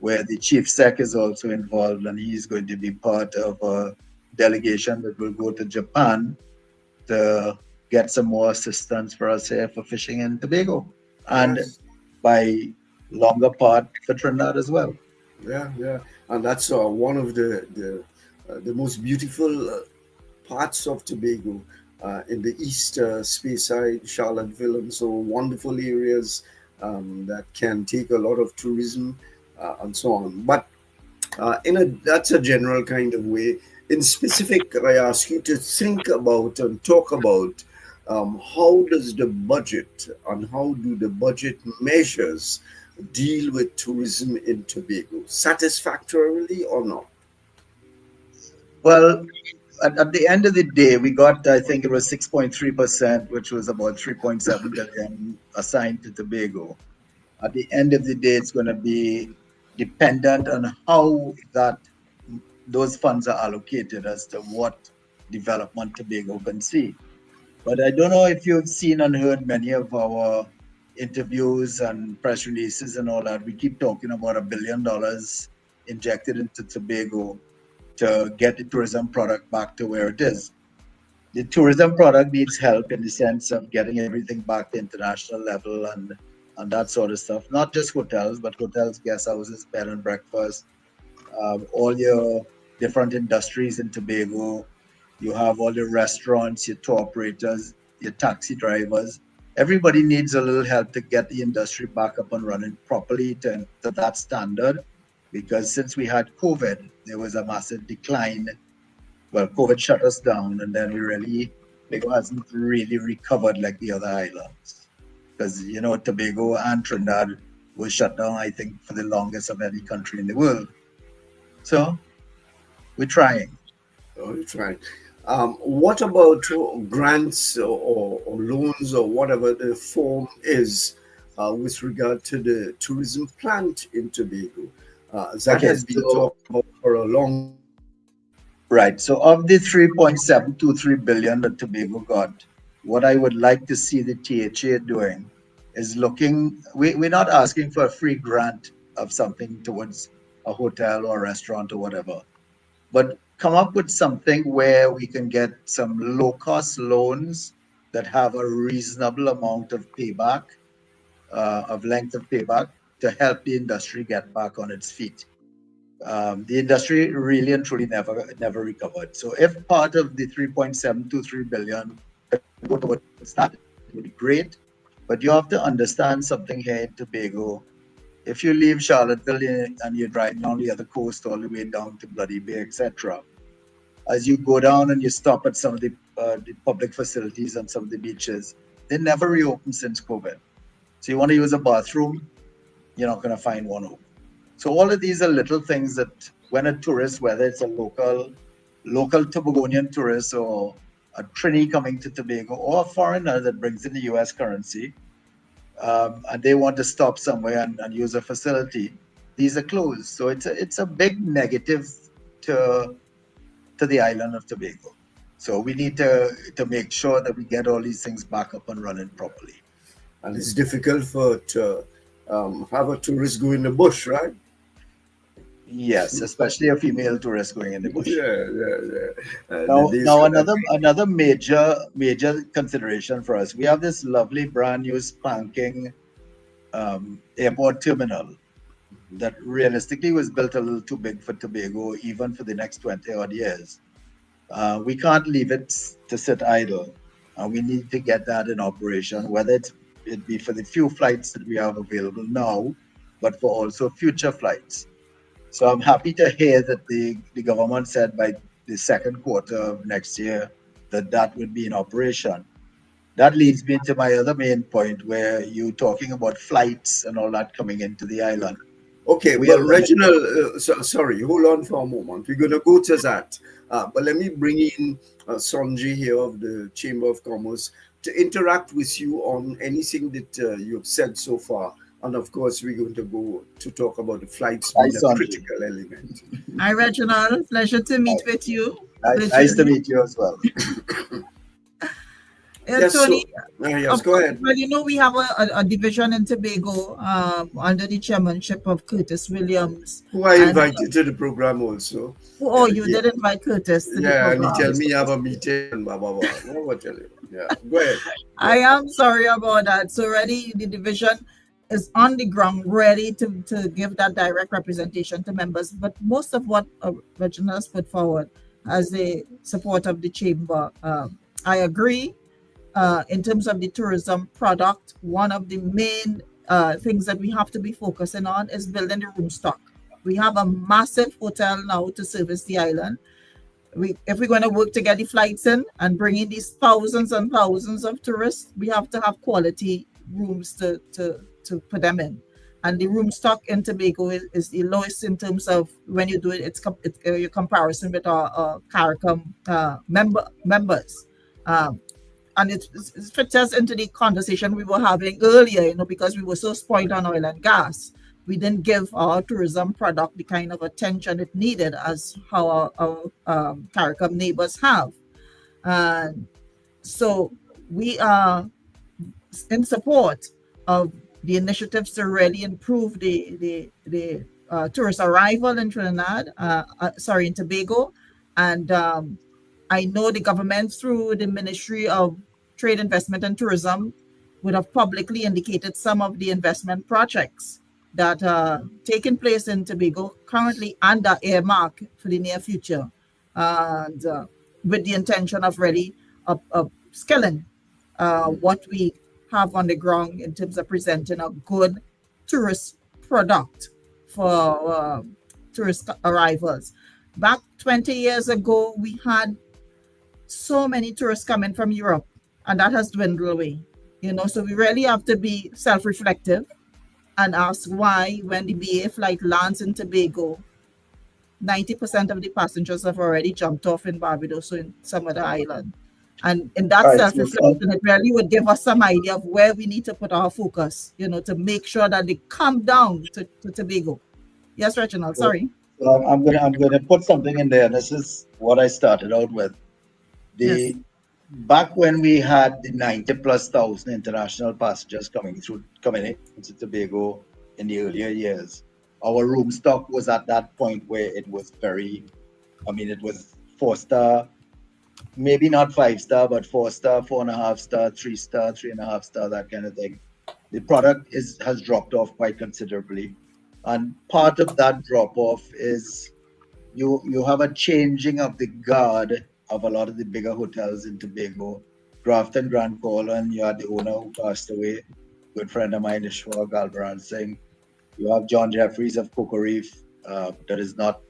where the chief sec is also involved, and he's going to be part of a delegation that will go to Japan to get some more assistance for us here for fishing in Tobago, and by longer part for Trinidad as well. Yeah, and that's one of the most beautiful parts of Tobago in the east, Speyside, Charlottesville, and so wonderful areas that can take a lot of tourism and so on. But that's a general kind of way. In specific, I ask you to think about and talk about how does the budget and how do the budget measures deal with tourism in Tobago, satisfactorily or not? Well, at the end of the day, we got, I think it was 6.3%, which was about 3.7 billion assigned to Tobago. At the end of the day, it's going to be dependent on how those funds are allocated as to what development Tobago can see. But I don't know if you've seen and heard many of our interviews and press releases and all that. We keep talking about $1 billion injected into Tobago to get the tourism product back to where it is. The tourism product needs help in the sense of getting everything back to international level and that sort of stuff. Not just hotels, but hotels, guest houses, bed and breakfast, all your different industries in Tobago. You have all your restaurants, your tour operators, your taxi drivers. Everybody needs a little help to get the industry back up and running properly to that standard. Because since we had COVID, there was a massive decline. Well, COVID shut us down, and then Tobago hasn't really recovered like the other islands. Because, Tobago and Trinidad was shut down, I think, for the longest of any country in the world. So, we're trying. Oh, you're trying. What about grants or loans or whatever the form is with regard to the tourism plant in Tobago? That has been talked about for a long. Right. So of the 3.723 billion that Tobago got, what I would like to see the THA doing is we're not asking for a free grant of something towards a hotel or a restaurant or whatever, but come up with something where we can get some low-cost loans that have a reasonable amount of payback, length of payback, to help the industry get back on its feet. The industry really and truly never recovered. So if part of the 3.723 billion go towards that, it would be great. But you have to understand something here in Tobago. If you leave Charlottesville and you drive down the other coast all the way down to Bloody Bay, etc., as you go down and you stop at some of the public facilities and some of the beaches, they never reopened since COVID. So you want to use a bathroom, you're not going to find one open. So all of these are little things that when a tourist, whether it's a local Tobagonian tourist or a Trini coming to Tobago or a foreigner that brings in the US currency, and they want to stop somewhere and use a facility, these are closed. So it's a big negative to the island of Tobago. So we need to make sure that we get all these things back up and running properly. And it's difficult to have a tourist go in the bush, right? Yes, especially a female tourist going in the bush. Yeah. Now another major consideration for us. We have this lovely brand new spanking airport terminal that realistically was built a little too big for Tobago, even for the next 20 odd years. We can't leave it to sit idle. We need to get that in operation, whether it be for the few flights that we have available now, but for also future flights. So I'm happy to hear that the government said by the second quarter of next year that would be in operation. That leads me to my other main point, where you're talking about flights and all that coming into the island. Okay, well, Reginald, sorry, hold on for a moment. We're going to go to that. But let me bring in Sanjay here of the Chamber of Commerce to interact with you on anything that you have said so far. And of course, we're going to go to talk about the flights being a critical element. Hi, Reginald. Pleasure to meet with you. Nice to meet you as well. Yes, Tony, yes, go ahead. Well, we have a division in Tobago under the chairmanship of Curtis Williams. Who I invited to the program also. Oh, you did invite Curtis to the program. And he tell me you have a meeting. Blah, blah, blah. What tell you? Yeah, go ahead. I am sorry about that. So already the division is on the ground, ready to give that direct representation to members. But most of what Reginald has put forward as the support of the chamber, I agree. In terms of the tourism product, one of the main things that we have to be focusing on is building the room stock. We have a massive hotel now to service the island. If we're going to work to get the flights in and bring in these thousands and thousands of tourists, we have to have quality rooms to put them in. And the room stock in Tobago is the lowest in terms of when you do it. It's your comparison with our CARICOM members. And it fits us into the conversation we were having earlier, because we were so spoiled on oil and gas. We didn't give our tourism product the kind of attention it needed as how our CARICOM neighbors have. And so we are in support of the initiatives to really improve the tourist arrival in in Tobago. And I know the government, through the Ministry of Trade, Investment and Tourism, would have publicly indicated some of the investment projects that are taking place in Tobago currently and are earmarked for the near future, and with the intention of really skilling what we have on the ground in terms of presenting a good tourist product for tourist arrivals. Back 20 years ago, we had so many tourists coming from Europe, and that has dwindled away. So we really have to be self-reflective and ask why, when the BA flight lands in Tobago, 90% of the passengers have already jumped off in Barbados or in some other island. And in that self-reflection, it really would give us some idea of where we need to put our focus, to make sure that they come down to Tobago. Yes, Reginald, sorry. Well, I'm gonna put something in there. This is what I started out with. Back when we had the 90,000+ international passengers coming in into Tobago in the earlier years, our room stock was at that point where it was it was 4-star, maybe not 5-star, but 4-star, 4.5-star, 3-star, 3.5-star, that kind of thing. The product has dropped off quite considerably. And part of that drop off is you have a changing of the guard of a lot of the bigger hotels in Tobago Grafton Grand Caller, and you had the owner who passed away, good friend of mine, Ishwar Galbaran Singh. You have John Jeffries of Cocoa Reef, that is not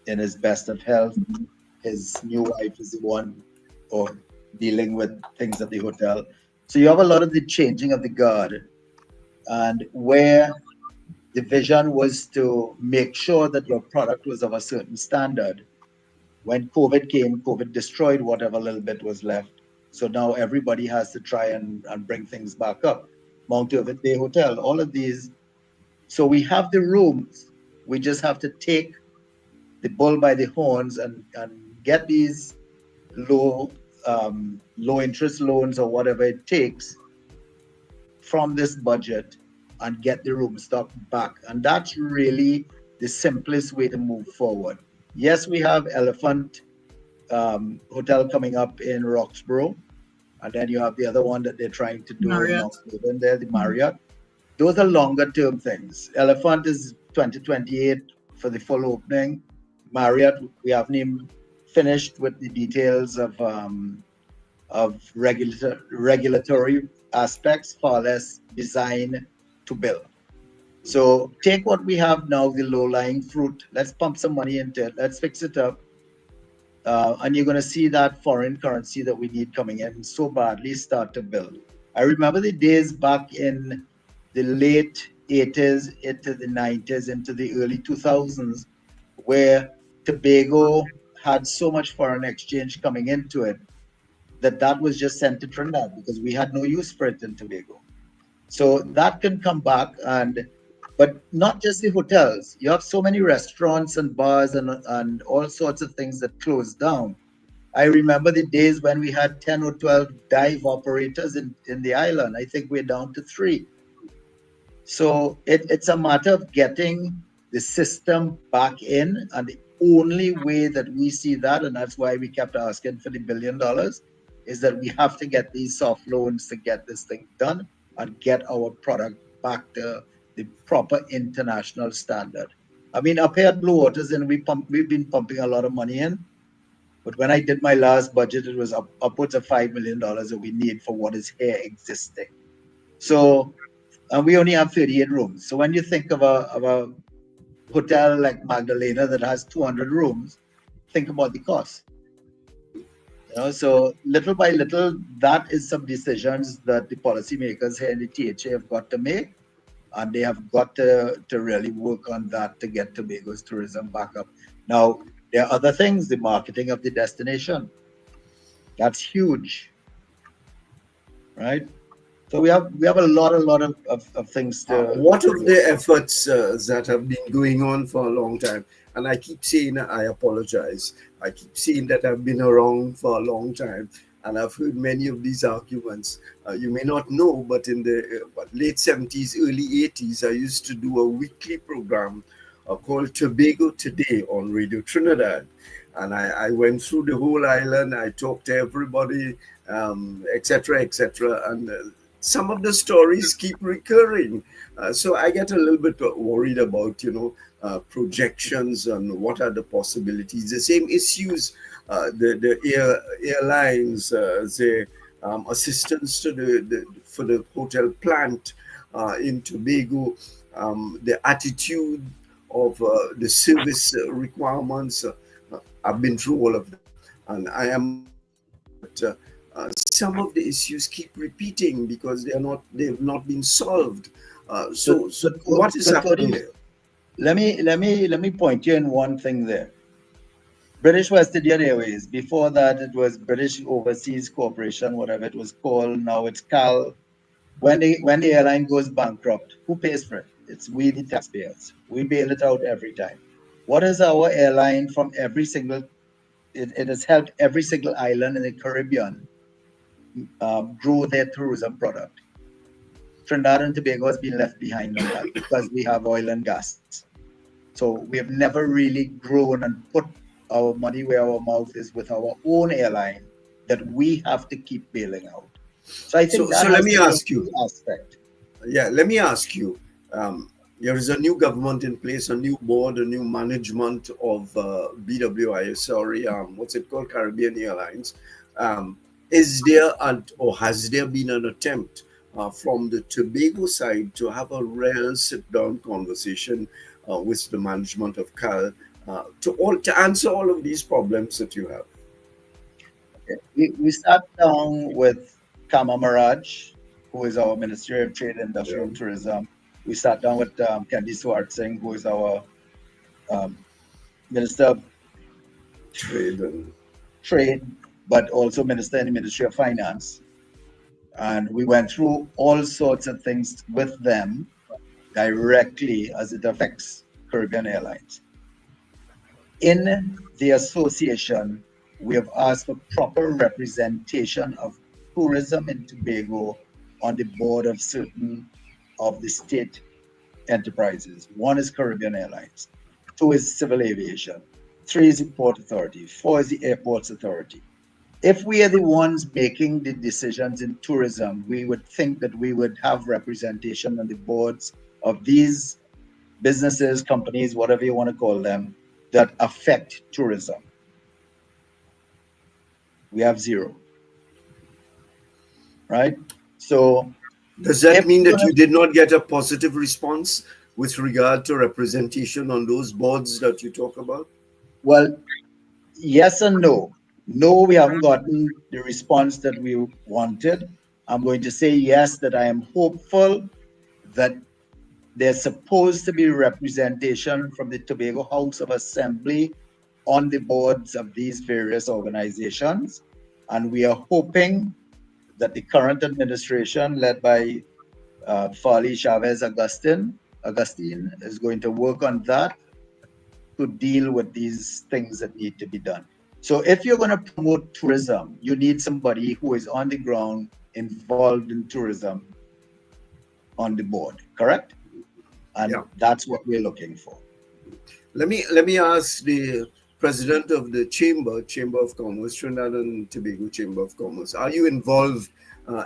in his best of health. His new wife is the one or dealing with things at the hotel. So you have a lot of the changing of the guard, and where the vision was to make sure that your product was of a certain standard. When COVID came, COVID destroyed whatever little bit was left. So now everybody has to try and bring things back up. Mount Irving Bay Hotel, all of these. So we have the rooms. We just have to take the bull by the horns and get these low low interest loans or whatever it takes from this budget and get the room stock back. And that's really the simplest way to move forward. Yes, we have Elephant Hotel coming up in Roxborough, and then you have the other one that they're trying to do in Mount Irving there, the Marriott. Those are longer term things. Elephant is 2028 for the full opening. Marriott, we haven't even finished with the details of regulatory aspects, far less design to build. So take what we have now, the low-lying fruit. Let's pump some money into it. Let's fix it up. And you're going to see that foreign currency that we need coming in so badly start to build. I remember the days back in the late 80s, into the 90s, into the early 2000s, where Tobago had so much foreign exchange coming into it that was just sent to Trinidad because we had no use for it in Tobago. So that can come back, but not just the hotels. You have so many restaurants and bars and all sorts of things that closed down. I remember the days when we had 10 or 12 dive operators in the island. I think we're down to 3. So it's a matter of getting the system back in, and the only way that we see that, and that's why we kept asking for the $1 billion, is that we have to get these soft loans to get this thing done and get our product back to the proper international standard. I mean, up here at Blue Waters, and we've been pumping a lot of money in, but when I did my last budget, it was upwards of $5 million that we need for what is here existing. So, and we only have 38 rooms. So when you think of a hotel like Magdalena that has 200 rooms, think about the cost. So little by little, that is some decisions that the policymakers here in the THA have got to make, and they have got to really work on that to get Tobago's tourism back up. Now, there are other things, the marketing of the destination. That's huge, right? So we have a lot of things to. What of the efforts that have been going on for a long time? And I keep saying I apologize. I keep saying that I've been around for a long time, and I've heard many of these arguments. You may not know, but in the late 70s, early 80s, I used to do a weekly program called Tobago Today on Radio Trinidad. And I went through the whole island. I talked to everybody, etc., etc. And some of the stories keep recurring. So I get a little bit worried about, projections and what are the possibilities. The same issues, the airlines, the assistance to for the hotel plant in Tobago, the attitude of the service requirements. I've been through all of that, and I am. Some of the issues keep repeating because they've not been solved. So what is happening there? Let me point you in one thing there. British West Indian Airways. Before that, it was British Overseas Corporation, whatever it was called. Now it's CAL. When the airline goes bankrupt, who pays for it? It's we, the taxpayers. We bail it out every time. What is our airline from every single? It has helped every single island in the Caribbean grow their tourism product. Trinidad and Tobago has been left behind on that because we have oil and gas. So we have never really grown and put our money where our mouth is with our own airline that we have to keep bailing out. So I think so let me ask you. Aspect. Yeah, let me ask you. There is a new government in place, a new board, a new management of BWI. Sorry, what's it called? Caribbean Airlines. Is there or has there been an attempt from the Tobago side to have a real sit-down conversation with the management of CAL to answer all of these problems that you have? We sat down with Kama Maraj, who is our Ministry of Trade, Industry, and Tourism. We sat down with Kendi Swart Singh, who is our Minister of Trade, but also Minister in the Ministry of Finance. And we went through all sorts of things with them directly as it affects Caribbean Airlines. In the association, we have asked for proper representation of tourism in Tobago on the board of certain of the state enterprises. One is Caribbean Airlines, 2 is Civil Aviation, 3 is the Port Authority, 4 is the Airports Authority. If we are the ones making the decisions in tourism, we would think that we would have representation on the boards of these businesses, companies, whatever you want to call them, that affect tourism. We have 0. Right? So does that mean that you did not get a positive response with regard to representation on those boards that you talk about? Well, yes and no. No, we haven't gotten the response that we wanted. I'm going to say yes, that I am hopeful that there's supposed to be representation from the Tobago House of Assembly on the boards of these various organizations. And we are hoping that the current administration, led by Farley Chavez Augustine, is going to work on that to deal with these things that need to be done. So if you're going to promote tourism, you need somebody who is on the ground involved in tourism on the board, correct? And that's what we're looking for. Let me ask the president of the Chamber of Commerce, Trinidad and Tobago Chamber of Commerce. Are you involved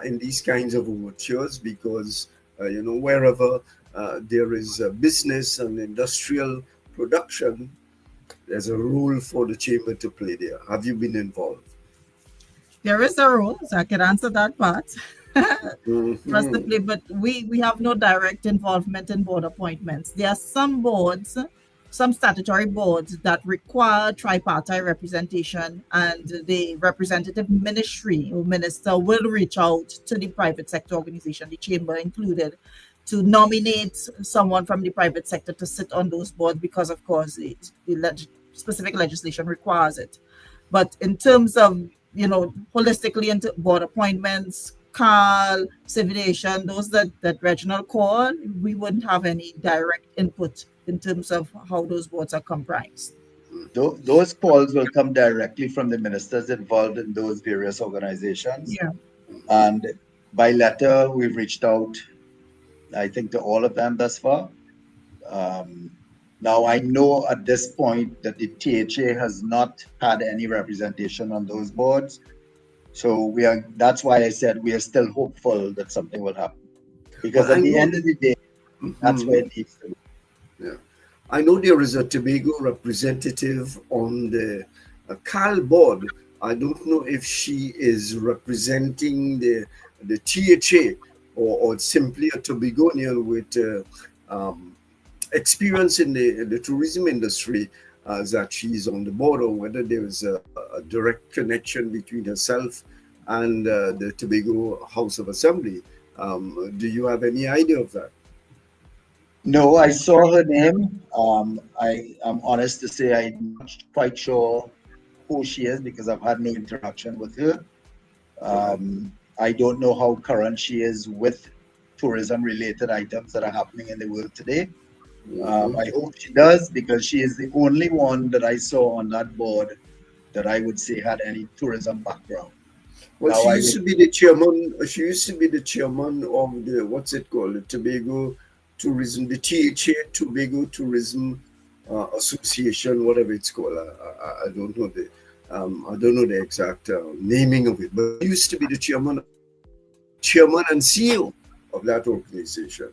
in these kinds of overtures? Because wherever there is business and industrial production, there's a role for the chamber to play there. Have you been involved? There is a role, so I can answer that part. For us to play, but we have no direct involvement in board appointments. There are some boards, some statutory boards that require tripartite representation, and the representative ministry or minister will reach out to the private sector organization, the chamber included, to nominate someone from the private sector to sit on those boards because, of course, specific legislation requires it. But in terms of, holistically into board appointments, CAL, civilization, those that Reginald called, we wouldn't have any direct input in terms of how those boards are comprised. Those calls will come directly from the ministers involved in those various organizations. Yeah. And by letter, we've reached out, I think, to all of them thus far. Now, I know at this point that the THA has not had any representation on those boards. So that's why I said we are still hopeful that something will happen. Because at the end of the day, that's where it needs to be. Yeah. I know there is a Tobago representative on the CAL board. I don't know if she is representing the THA or simply a Tobagonian with experience in the tourism industry that she's on the board, or whether there is a direct connection between herself and the Tobago House of Assembly. Do you have any idea of that? No, I saw her name. I'm honest to say I'm not quite sure who she is because I've had no interaction with her. I don't know how current she is with tourism-related items that are happening in the world today. I hope she does, because she is the only one that I saw on that board that I would say had any tourism background. Well, she used to be the chairman. She used to be the chairman of the the Tobago Tourism, the THA Tobago Tourism Association, whatever it's called. I don't know the exact naming of it, but she used to be the chairman and CEO of that organization.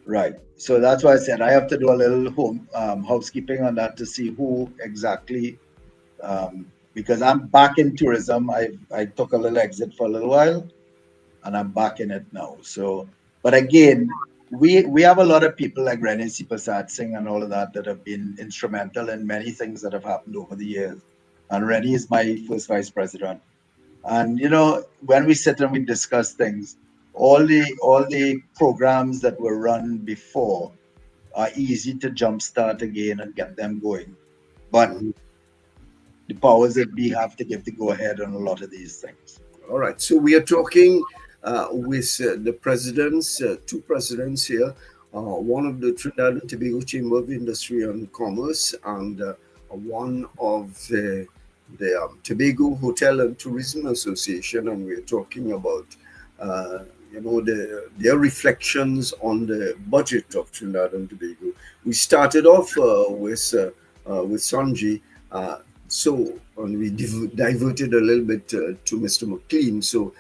Right. So that's why I said I have to do a little housekeeping on that to see who exactly because I'm back in tourism. I took a little exit for a little while, and I'm back in it now. So, but again, we have a lot of people like Rennie Sipasat Singh and all of that have been instrumental in many things that have happened over the years. And Rennie is my first vice president. And you know, when we sit and we discuss things, all the programs that were run before are easy to jumpstart again and get them going. But the powers that be have to give the go ahead on a lot of these things. All right. So we are talking with the presidents, two presidents here. One of the Trinidad and Tobago Chamber of Industry and Commerce, and one of the Tobago Hotel and Tourism Association, and we're talking about their reflections on the budget of Trinidad and Tobago. We started off with Sanji, and we diverted a little bit to Mr. McLean. So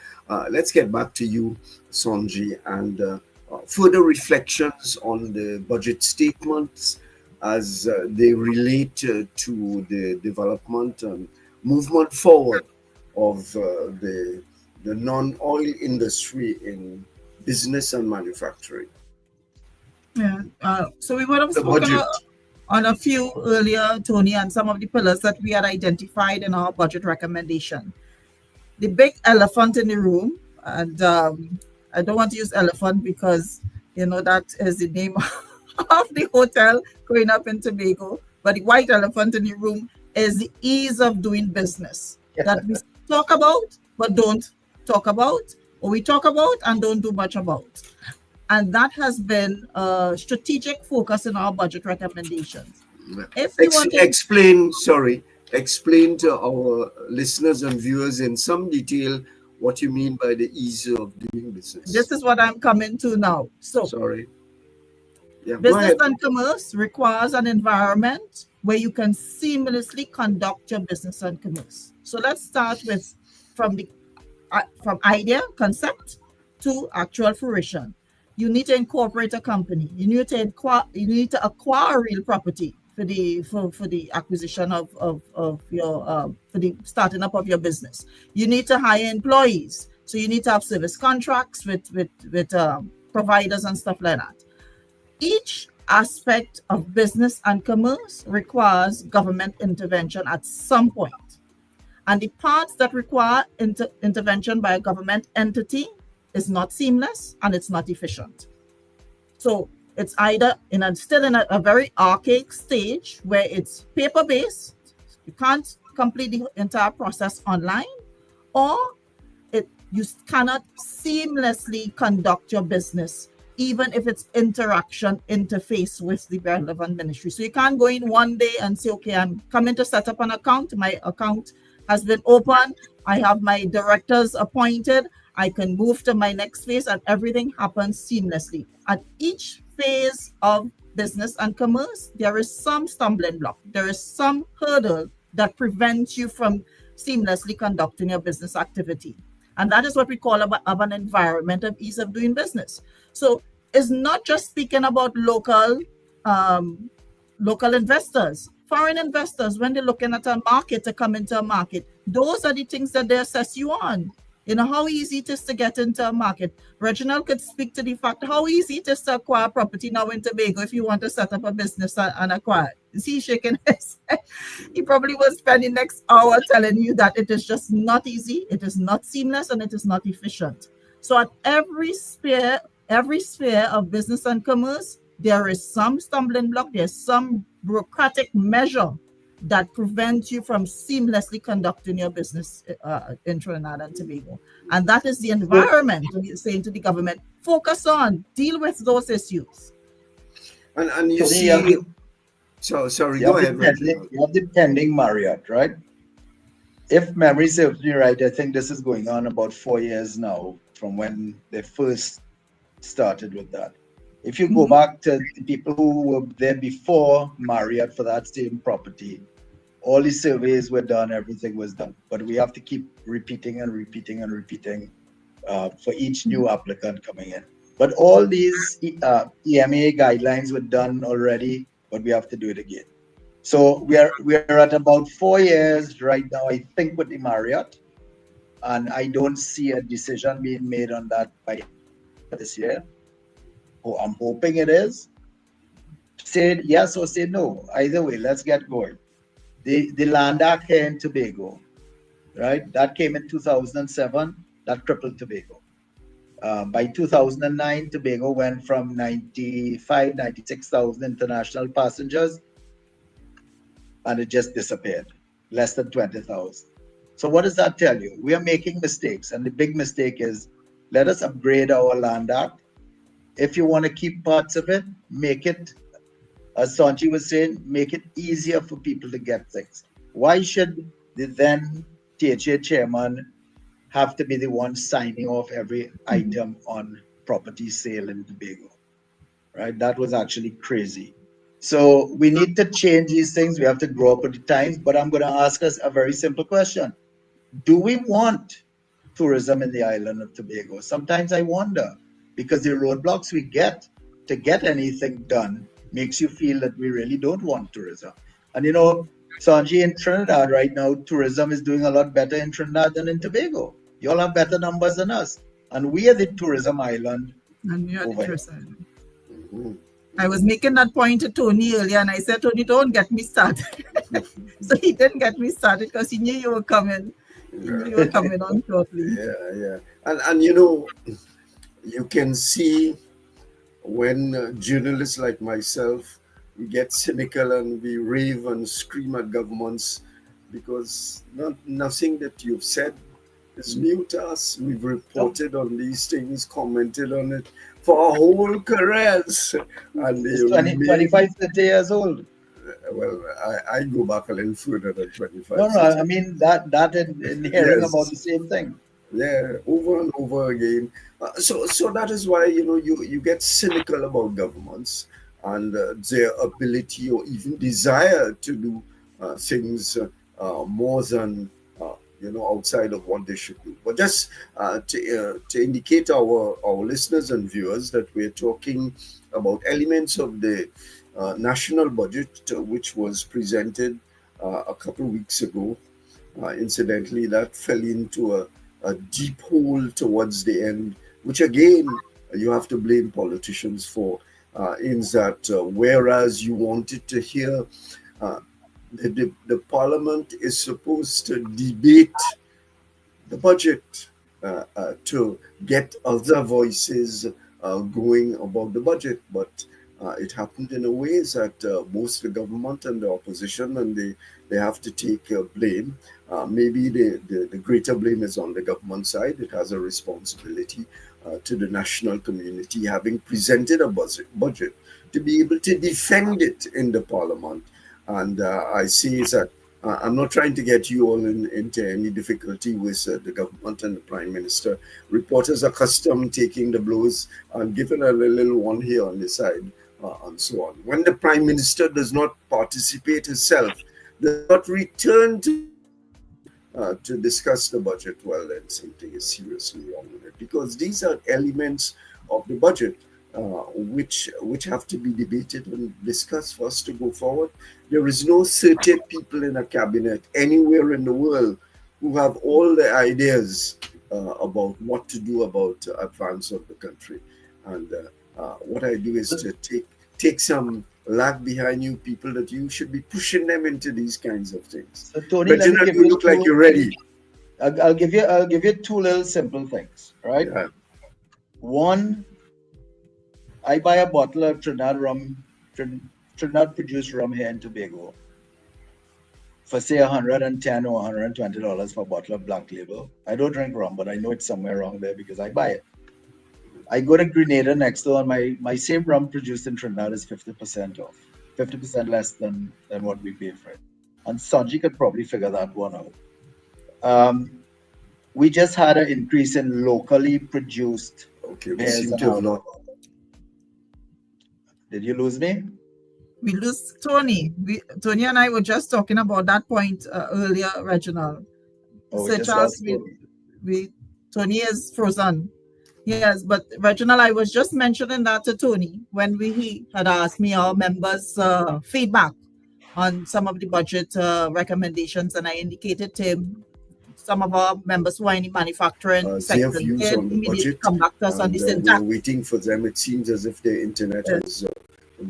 let's get back to you, Sanji, and further reflections on the budget statements as they relate to the development and movement forward of the non-oil industry in business and manufacturing. Yeah. So we would have The spoken budget. on a few earlier, Tony, and some of the pillars that we had identified in our budget recommendation. The big elephant in the room, and I don't want to use elephant because, you know, that is the name of the hotel going up in Tobago. But the white elephant in the room is the ease of doing business that we talk about, but don't talk about, or we talk about and don't do much about. And that has been a strategic focus in our budget recommendations. If we want to Explain to our listeners and viewers in some detail what you mean by the ease of doing business. This is what I'm coming to now. So, Yeah, business and commerce requires an environment where you can seamlessly conduct your business and commerce. So let's start with from idea, concept to actual fruition. You need to incorporate a company. You need to acquire real property for the acquisition of your for the starting up of your business. You need to hire employees. So you need to have service contracts with providers and stuff like that. Each aspect of business and commerce requires government intervention at some point. And the parts that require intervention by a government entity is not seamless and it's not efficient. So it's either still in a very archaic stage where it's paper-based, you can't complete the entire process online, or you cannot seamlessly conduct your business, even if it's interface with the relevant ministry. So you can't go in one day and say, okay, I'm coming to set up an account. My account has been opened. I have my directors appointed. I can move to my next phase, and everything happens seamlessly. At each phase of business and commerce, there is some stumbling block. There is some hurdle that prevents you from seamlessly conducting your business activity. And that is what we call an environment of ease of doing business. So it's not just speaking about local investors, foreign investors. When they're looking at a market to come into a market, those are the things that they assess you on. You know, how easy it is to get into a market. Reginald could speak to the fact how easy it is to acquire property now in Tobago if you want to set up a business and acquire it. Is he shaking his head? He probably will spend the next hour telling you that it is just not easy, it is not seamless, and it is not efficient. So at every sphere of business and commerce, there is some stumbling block, there's some bureaucratic measure that prevents you from seamlessly conducting your business in Trinidad and Tobago. And that is the environment we're saying to the government, focus on, deal with those issues. And you see, sorry, go ahead. You have the pending Marriott, right? If memory serves me right, I think this is going on about 4 years now from when they first started with that. If you go back to the people who were there before Marriott for that same property, all the surveys were done, everything was done. But we have to keep repeating and repeating and repeating for each new applicant coming in. But all these EMA guidelines were done already, but we have to do it again. So we're at about 4 years right now, I think, with the Marriott, and I don't see a decision being made on that by this year. Oh, I'm hoping it is. Say yes or say no. Either way, let's get going. The Land Act here in Tobago, right? That came in 2007. That crippled Tobago. By 2009, Tobago went from 96,000 international passengers, and it just disappeared, less than 20,000. So what does that tell you? We are making mistakes, and the big mistake is, let us upgrade our Land Act. If you want to keep parts of it, make it, as Sanji was saying, make it easier for people to get things. Why should the then THA chairman have to be the one signing off every item on property sale in Tobago? Right? That was actually crazy. So we need to change these things. We have to grow up with the times. But I'm going to ask us a very simple question. Do we want tourism in the island of Tobago? Sometimes I wonder, because the roadblocks we get to get anything done makes you feel that we really don't want tourism. And you know, Sanji, in Trinidad right now, tourism is doing a lot better in Trinidad than in Tobago. You all have better numbers than us. And we are the tourism island. And you're the over here. tourism. I was making that point to Tony earlier, and I said, Tony, don't get me started. So he didn't get me started because he knew you were coming. He knew you were coming on shortly. Yeah. And you know, you can see when journalists like myself, we get cynical and we rave and scream at governments because nothing that you've said is new to us. We've reported on these things, commented on it for our whole careers. And It's 25, 30 years old. Well, I go back a little further than 25. No, I mean that in hearing Yes. about the same thing. Yeah, over and over again. So that is why you get cynical about governments and their ability or even desire to do things more than outside of what they should do. But just to indicate our listeners and viewers that we're talking about elements of the national budget, which was presented a couple of weeks ago. Incidentally, that fell into a deep hole towards the end, which again you have to blame politicians for, in that whereas you wanted to hear the parliament is supposed to debate the budget to get other voices going about the budget, but it happened in a way that both the government and the opposition, and they have to take blame. Maybe the greater blame is on the government side. It has a responsibility to the national community, having presented a budget, to be able to defend it in the parliament. And I see that I'm not trying to get you all into any difficulty with the government and the prime minister. Reporters are accustomed taking the blows and giving a little one here on the side and so on. When the prime minister does not participate himself, does not return to discuss the budget, well, then something is seriously wrong with it, because these are elements of the budget which have to be debated and discussed for us to go forward. There is no certain people in a cabinet anywhere in the world who have all the ideas about what to do about advance of the country. And what I do is to take some lag behind you people that you should be pushing them into these kinds of things. So Tony, Reginald, you look like you're ready. I'll give you two little simple things, right? Yeah. One, I buy a bottle of Trinidad Trinidad produced rum here in Tobago for say $110 or $120 for a bottle of Black Label. I don't drink rum, but I know it's somewhere around there because I buy it. I go to Grenada next door, and my same rum produced in Trinidad is 50% off, 50% less than what we pay for it. And Sanji could probably figure that one out. We just had an increase in locally produced. Okay, we seem to have not. Did you lose me? We lose Tony. Tony and I were just talking about that point earlier, Reginald. Oh, Sir Charles, Tony is frozen. Yes, but Reginald, I was just mentioning that to Tony when he had asked me our members' feedback on some of the budget recommendations, and I indicated to him some of our members who are in the manufacturing their sector views can on the immediately budget, come back to us on and the we're syntax. waiting for them. It seems as if their internet Yes. has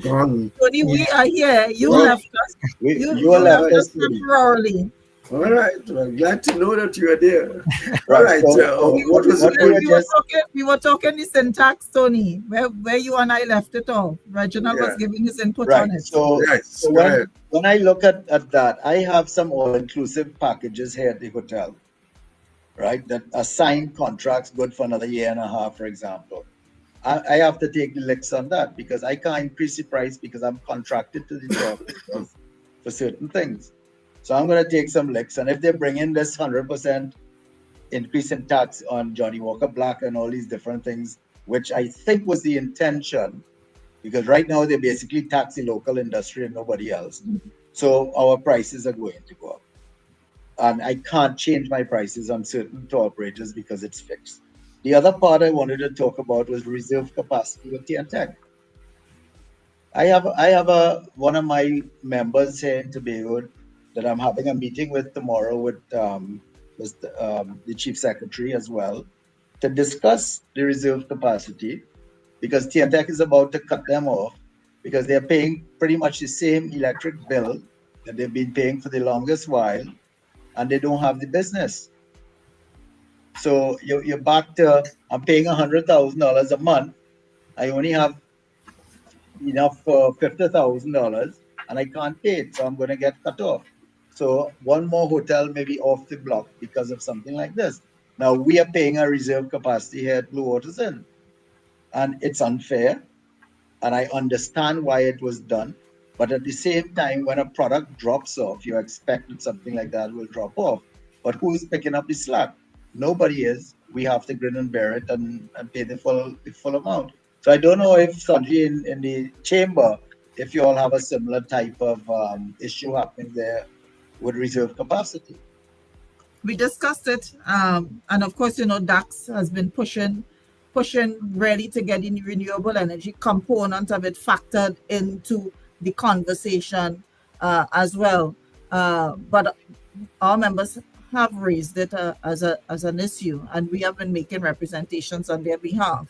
gone. Tony, we are here. You Well, left us. You you left left us, us Tony. temporarily. All right, well, glad to know that you are there. Right, All right, so what was what it? we were just We were talking the syntax, Tony, where you and I left it off. Reginald was Yeah. giving his input right. on it. So, Yes, so go ahead. when I look at that, I have some all-inclusive packages here at the hotel, right? That are signed contracts good for another year and a half, for example. I have to take the licks on that because I can't increase the price because I'm contracted to the job for certain things. So I'm going to take some licks. And if they bring in this 100% increase in tax on Johnny Walker Black and all these different things, which I think was the intention, because right now they basically tax the local industry and nobody else. So our prices are going to go up. And I can't change my prices on certain tour operators because it's fixed. The other part I wanted to talk about was reserve capacity with TNTech. I have one of my members here in Tobago that I'm having a meeting with tomorrow with the chief secretary as well to discuss the reserve capacity, because TNTech is about to cut them off because they're paying pretty much the same electric bill that they've been paying for the longest while, and they don't have the business. So you're back to, I'm paying $100,000 a month. I only have enough for $50,000 and I can't pay it. So I'm going to get cut off. So one more hotel may be off the block because of something like this. Now we are paying a reserve capacity here at Blue Waters Inn, and it's unfair. And I understand why it was done. But at the same time, when a product drops off, you expect that something like that will drop off. But who is picking up the slack? Nobody is. We have to grin and bear it and pay the full amount. So I don't know if Sanji in the chamber, if you all have a similar type of issue happening there with reserve capacity. We discussed it, and of course, DAX has been pushing really to get the renewable energy component of it factored into the conversation as well. But our members have raised it as an issue, and we have been making representations on their behalf,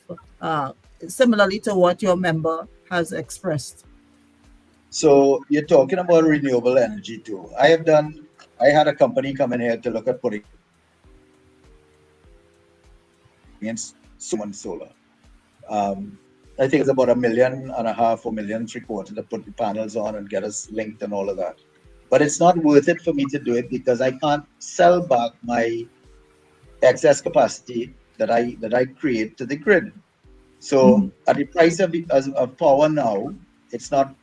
similarly to what your member has expressed. So you're talking about renewable energy too. I had a company come in here to look at putting in solar. I think it's about $1.5 million or $1.75 million to put the panels on and get us linked and all of that. But it's not worth it for me to do it because I can't sell back my excess capacity that I create to the grid. So at the price of power now, it's not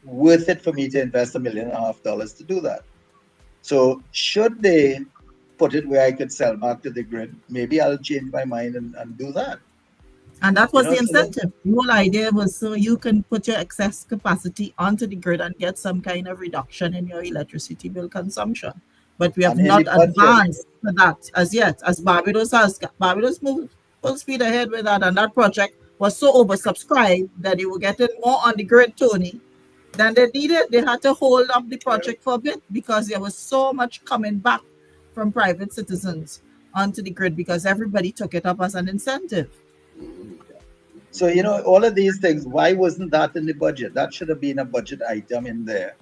worth it for me to invest $1.5 million to do that. So should they put it where I could sell back to the grid, maybe I'll change my mind and do that. And that was the incentive. The whole idea was so you can put your excess capacity onto the grid and get some kind of reduction in your electricity bill consumption. But we have not advanced to that as yet. As Barbados moved full speed ahead with that, and that project was so oversubscribed that they were getting more on the grid, Tony, than they needed. They had to hold up the project for a bit because there was so much coming back from private citizens onto the grid because everybody took it up as an incentive. So, all of these things, why wasn't that in the budget? That should have been a budget item in there,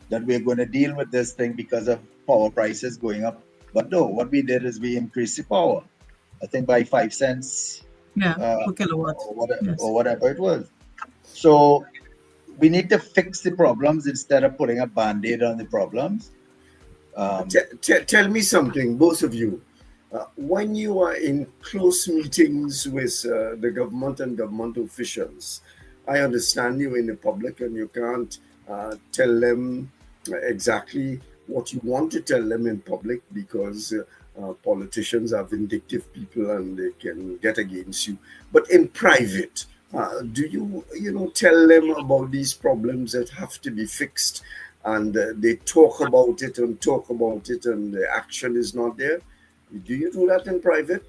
that we're going to deal with this thing because of power prices going up. But no, what we did is we increased the power, I think by 5 cents per kilowatt or whatever it was. So we need to fix the problems instead of putting a Band-Aid on the problems. Tell me something, both of you. When you are in close meetings with the government and government officials, I understand you in the public and you can't tell them exactly what you want to tell them in public because politicians are vindictive people and they can get against you. But in private, do you tell them about these problems that have to be fixed, and they talk about it and the action is not there? Do you do that in private?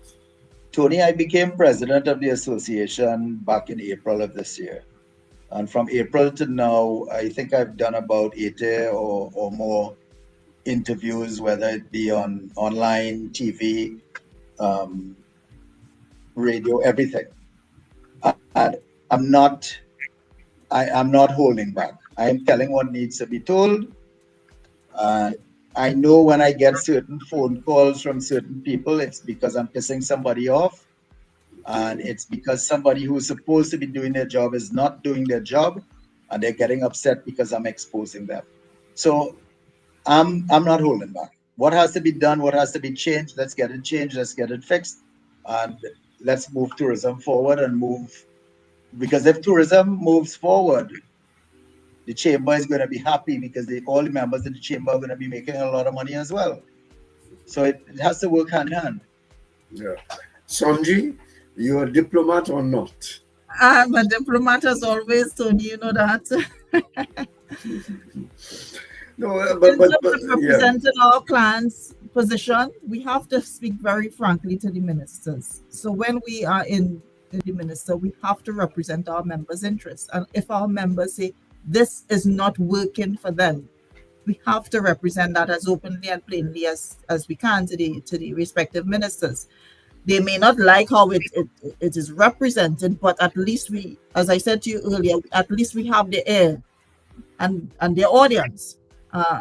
Tony, I became president of the association back in April of this year. And from April to now, I think I've done about 80 or more interviews, whether it be on online, TV, um, radio, everything. And I'm not, I'm not holding back. I am telling what needs to be told. I know when I get certain phone calls from certain people, it's because I'm pissing somebody off, and it's because somebody who's supposed to be doing their job is not doing their job, and they're getting upset because I'm exposing them. So I'm not holding back. What has to be done, what has to be changed, let's get it changed, let's get it fixed, and let's move tourism forward and move, because if tourism moves forward, the chamber is going to be happy because all the members of the chamber are going to be making a lot of money as well. So it has to work hand in hand. Yeah. Sanji, you're a diplomat or not? I'm a diplomat as always, Tony, you know that. No, In but terms of yeah. representing our clan's position, we have to speak very frankly to the ministers. So when we are in the minister, we have to represent our members' interests. And if our members say this is not working for them, we have to represent that as openly and plainly as we can to the respective ministers. They may not like how it is represented, but at least we, as I said to you earlier, at least we have the air and their audience.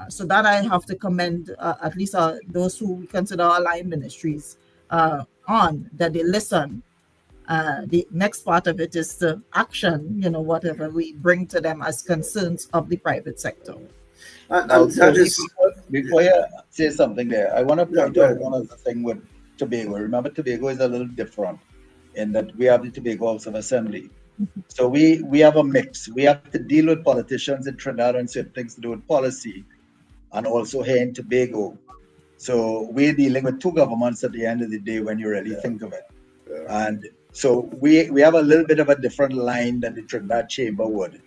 So that I have to commend at least those who we consider our line ministries on, that they listen. The next part of it is the action, whatever we bring to them as concerns of the private sector. Before you say something there, I want to point out one other thing with Tobago. Remember, Tobago is a little different in that we have the Tobago House of Assembly. So we have a mix. We have to deal with politicians in Trinidad and certain things to do with policy, and also here in Tobago. So we're dealing with two governments at the end of the day when you really think of it. And so we have a little bit of a different line than the Trinidad Chamber would.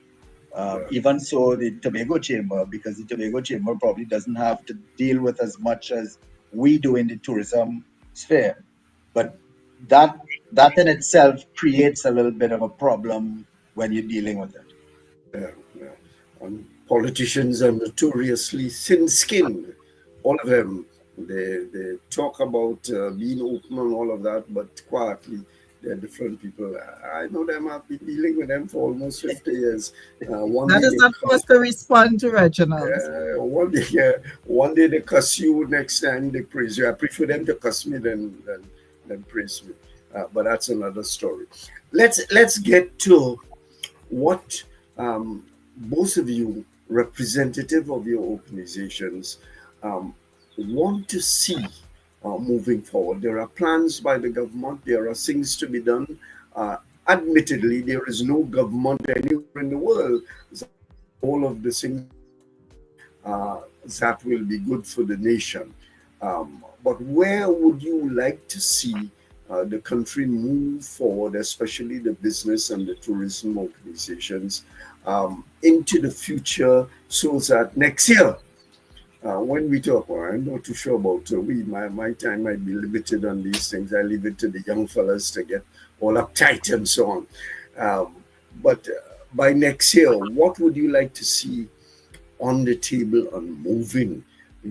Even so, the Tobago Chamber, because the Tobago Chamber probably doesn't have to deal with as much as we do in the tourism sphere. But that in itself creates a little bit of a problem when you're dealing with it. And politicians are notoriously thin-skinned. All of them. They talk about being open and all of that, but quietly, they're different people. I know them. I've been dealing with them for almost 50 years. That is not supposed to respond to Reginald. One day they cuss you, next time they praise you. I prefer them to cuss me than praise me. But that's another story. Let's get to what both of you, representative of your organizations, want to see moving forward. There are plans by the government. There are things to be done. Admittedly, there is no government anywhere in the world. All of the things that will be good for the nation. But where would you like to see the country move forward, especially the business and the tourism organizations, into the future, so that next year, when we talk, I'm not too sure about my time might be limited on these things. I leave it to the young fellas to get all uptight and so on. But by next year, what would you like to see on the table and moving,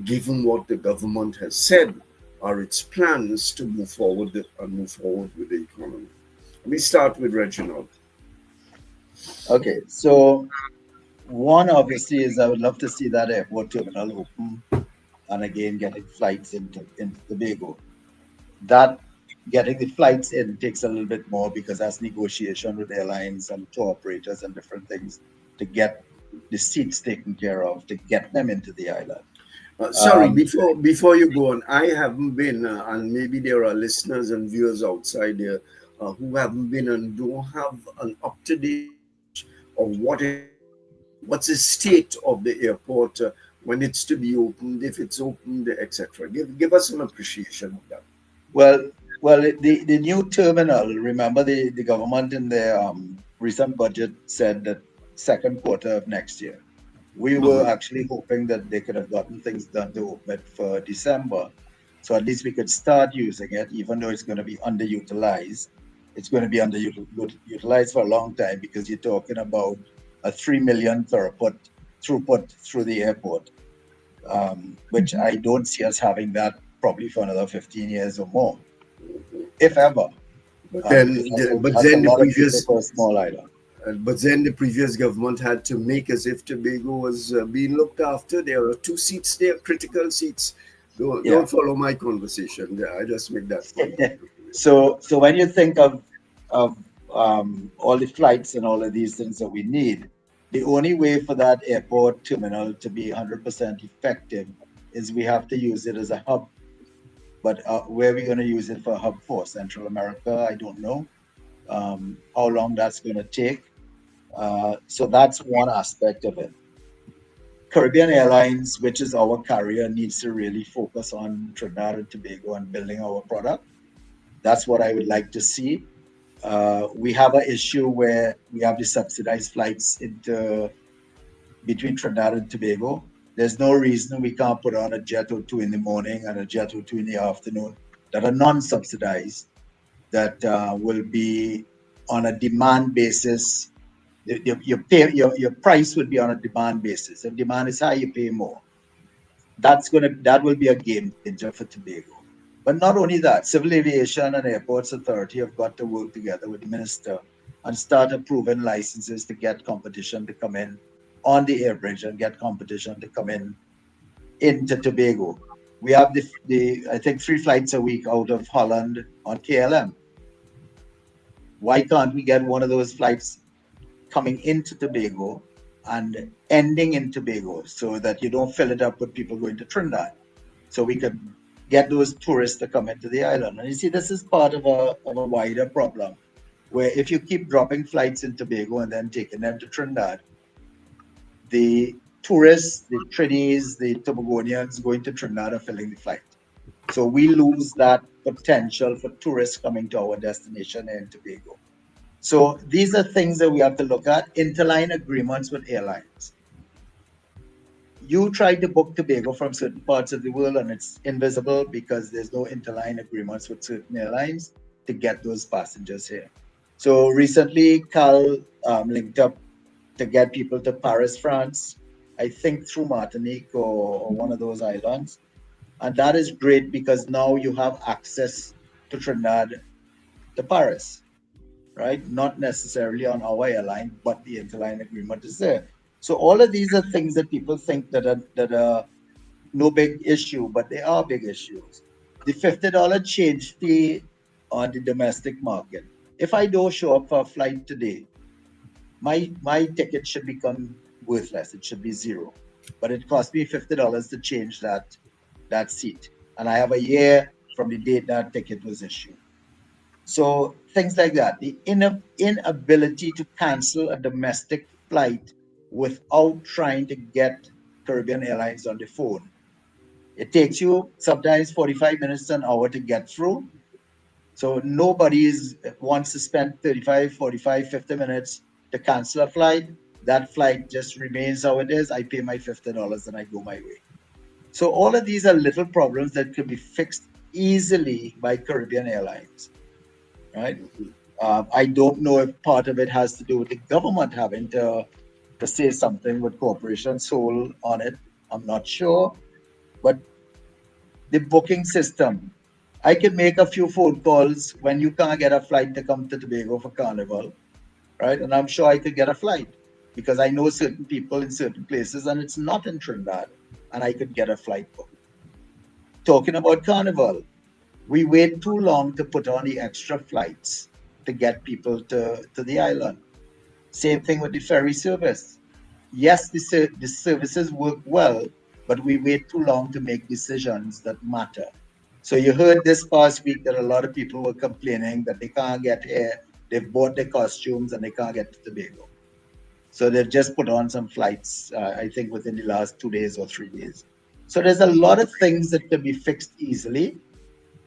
given what the government has said are its plans to move forward with the economy? Let me start with Reginald. Okay, so one obviously is I would love to see that airport terminal open, and again getting flights into Tobago. That getting the flights in takes a little bit more because that's negotiation with airlines and tour operators and different things to get the seats taken care of, to get them into the island. Sorry, before you go on, I haven't been, and maybe there are listeners and viewers outside there who haven't been and don't have an up-to-date of what's the state of the airport when it's to be opened, if it's opened, etc. Give us an appreciation of that. Well, the new terminal, remember the government in their recent budget said that second quarter of next year. We were actually hoping that they could have gotten things done to open it for December. So at least we could start using it, even though it's going to be underutilized. It's going to be underutilized for a long time because you're talking about a 3 million throughput through the airport, which I don't see us having that probably for another 15 years or more, if ever. But then, That's a lot of people for a small island. But then the previous government had to make as if Tobago was being looked after. There are 2 seats there, critical seats. Don't follow my conversation. I just make that point. So when you think of all the flights and all of these things that we need, the only way for that airport terminal to be 100% effective is we have to use it as a hub. But where are we going to use it for a hub for? Central America? I don't know how long that's going to take. So that's one aspect of it. Caribbean Airlines, which is our carrier, needs to really focus on Trinidad and Tobago and building our product. That's what I would like to see. We have an issue where we have the subsidized flights between Trinidad and Tobago. There's no reason we can't put on a jet or two in the morning and a jet or two in the afternoon that are non-subsidized, that will be on a demand basis. Your price would be on a demand basis. If demand is high, you pay more. That will be a game changer for Tobago. But not only that, Civil Aviation and Airports Authority have got to work together with the minister and start approving licenses to get competition to come in on the air bridge and get competition to come in into Tobago. We have I think 3 flights a week out of Holland on KLM. Why can't we get one of those flights coming into Tobago and ending in Tobago so that you don't fill it up with people going to Trinidad? So we could get those tourists to come into the island. And you see, this is part of a wider problem, where if you keep dropping flights in Tobago and then taking them to Trinidad, the tourists, the Trinis, the Tobagonians going to Trinidad are filling the flight. So we lose that potential for tourists coming to our destination in Tobago. So these are things that we have to look at. Interline agreements with airlines. You try to book Tobago from certain parts of the world and it's invisible because there's no interline agreements with certain airlines to get those passengers here. So recently, Cal linked up to get people to Paris, France, I think through Martinique or one of those islands. And that is great because now you have access to Trinidad to Paris. Right? Not necessarily on our airline, but the interline agreement is there. So all of these are things that people think that are no big issue, but they are big issues. The $50 change fee on the domestic market. If I don't show up for a flight today, my ticket should become worthless. It should be zero. But it cost me $50 to change that seat. And I have a year from the date that ticket was issued. So things like that, the inability to cancel a domestic flight without trying to get Caribbean Airlines on the phone. It takes you sometimes 45 minutes to an hour to get through. So nobody wants to spend 35, 45, 50 minutes to cancel a flight. That flight just remains how it is. I pay my $50 and I go my way. So all of these are little problems that could be fixed easily by Caribbean Airlines. Right? I don't know if part of it has to do with the government having to say something with Corporation Soul on it. I'm not sure. But the booking system, I can make a few phone calls when you can't get a flight to come to Tobago for Carnival, right? And I'm sure I could get a flight because I know certain people in certain places and it's not in Trinidad and I could get a flight booked. Talking about Carnival, we wait too long to put on the extra flights to get people to the island. Same thing with the ferry service. Yes, the services work well, but we wait too long to make decisions that matter. So you heard this past week that a lot of people were complaining that they can't get here. They've bought their costumes and they can't get to Tobago. So they've just put on some flights, I think within the last 2 days or 3 days. So there's a lot of things that can be fixed easily.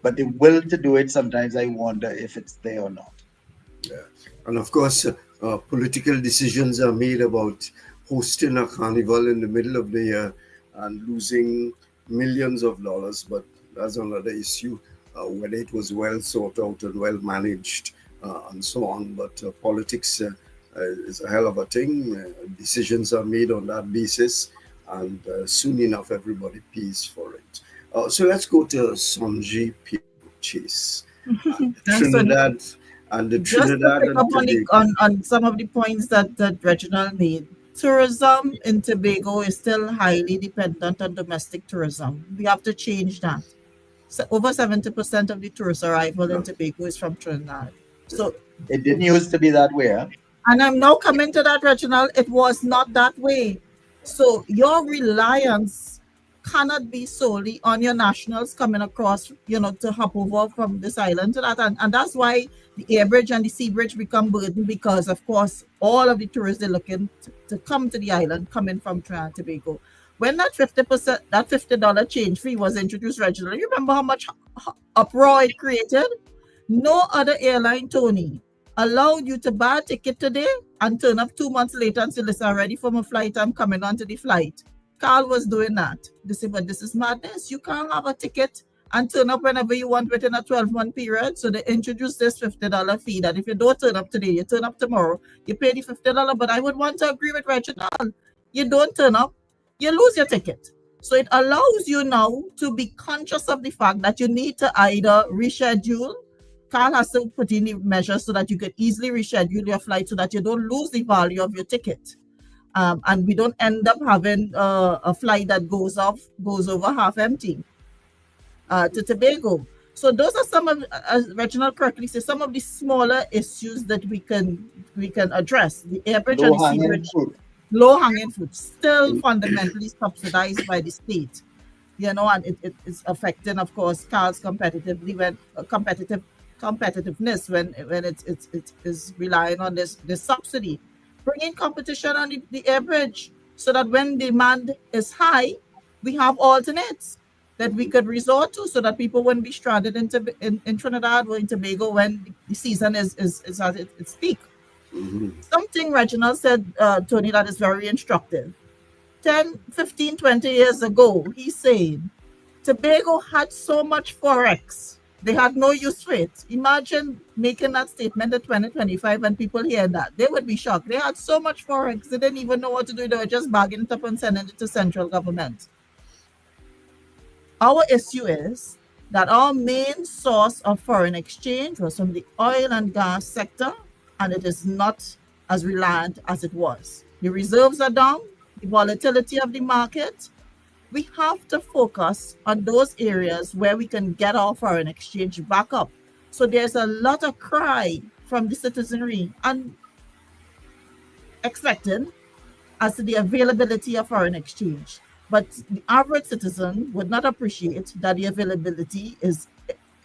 But the will to do it, sometimes I wonder if it's there or not. Yeah. And of course, political decisions are made about hosting a carnival in the middle of the year and losing millions of dollars. But that's another issue, whether it was well thought out and well managed and so on. But politics is a hell of a thing. Decisions are made on that basis, and soon enough, everybody pays for it. So let's go to Sonji Chase, Thanks, Tony. Trinidad, and the Just to Trinidad pick and up Tobago. on some of the points that Reginald made, tourism in Tobago is still highly dependent on domestic tourism. We have to change that. So over 70% of the tourist arrival in Tobago is from Trinidad. So, It didn't used to be that way, huh? and I'm now coming to that, Reginald. It was not that way. So your reliance cannot be solely on your nationals coming across, to hop over from this island to that. And that's why the air bridge and the sea bridge become burdened, because, of course, all of the tourists are looking to come to the island coming from Trinidad and Tobago. When that 50%, that $50 change fee was introduced, Reginald, you remember how much uproar it created? No other airline, Tony, allowed you to buy a ticket today and turn up 2 months later and say, listen, I'm ready for my flight, I'm coming onto the flight. Carl was doing that. They said, but this is madness. You can't have a ticket and turn up whenever you want within a 12-month period. So they introduced this $50 fee that if you don't turn up today, you turn up tomorrow, you pay the $50. But I would want to agree with Reginald. You don't turn up, you lose your ticket. So it allows you now to be conscious of the fact that you need to either reschedule. Carl has to put in the measures so that you can easily reschedule your flight so that you don't lose the value of your ticket. And we don't end up having a flight that goes over half empty to Tobago. So those are some of, as Reginald correctly said, some of the smaller issues that we can address. The air bridge and the sea bridge, low-hanging fruit, still fundamentally subsidized by the state. And it is affecting, of course, Carl's competitiveness when it is relying on this subsidy. Bringing competition on the air bridge so that when demand is high, we have alternates that we could resort to so that people wouldn't be stranded in Trinidad or in Tobago when the season is at its peak. Something Reginald said, Tony, that is very instructive. 10, 15, 20 years ago, he's saying Tobago had so much Forex. They had no use for it. Imagine making that statement in 2025 and people hear that. They would be shocked. They had so much Forex. They didn't even know what to do. They were just bagging it up and sending it to central government. Our issue is that our main source of foreign exchange was from the oil and gas sector, and it is not as reliant as it was. The reserves are down, the volatility of the market. We have to focus on those areas where we can get our foreign exchange back up. So there's a lot of cry from the citizenry and expecting as to the availability of foreign exchange. But the average citizen would not appreciate that the availability is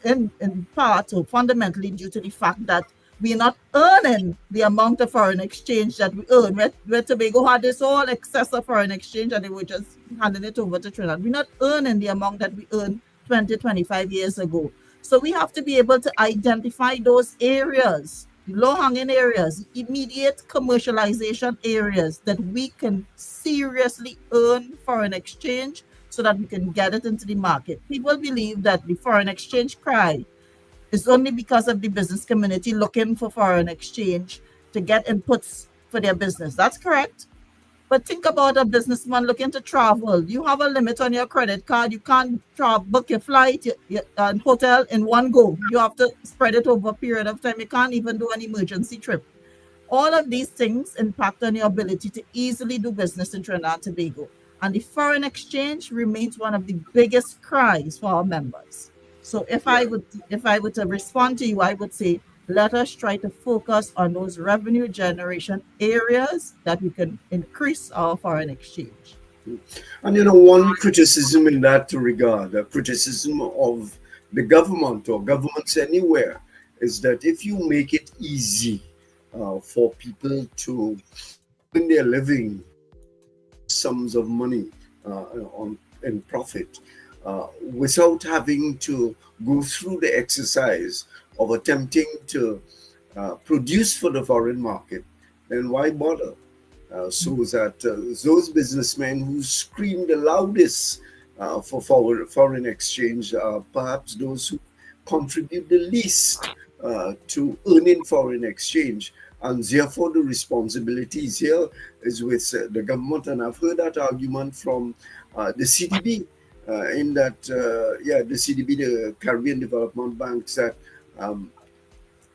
in part or fundamentally due to the fact that we're not earning the amount of foreign exchange that we earn. Where Tobago had this all excess of foreign exchange and they were just handing it over to Trinidad. We're not earning the amount that we earned 20, 25 years ago. So we have to be able to identify those areas, low-hanging areas, immediate commercialization areas that we can seriously earn foreign exchange so that we can get it into the market. People believe that the foreign exchange cry is only because of the business community looking for foreign exchange to get inputs for their business. That's correct. But think about a businessman looking to travel. You have a limit on your credit card. You can't book your flight and hotel in one go. You have to spread it over a period of time. You can't even do an emergency trip. All of these things impact on your ability to easily do business in Trinidad and Tobago. And the foreign exchange remains one of the biggest cries for our members. So if I were to respond to you, I would say, let us try to focus on those revenue generation areas that we can increase our foreign exchange. And one criticism in that regard, a criticism of the government or governments anywhere, is that if you make it easy for people to earn their living sums of money in profit, without having to go through the exercise of attempting to produce for the foreign market, then why bother? So that those businessmen who scream the loudest for foreign exchange are perhaps those who contribute the least to earning foreign exchange. and therefore the responsibilities here is with the government. And I've heard that argument from the CDB, in that, the CDB, the Caribbean Development Banks, that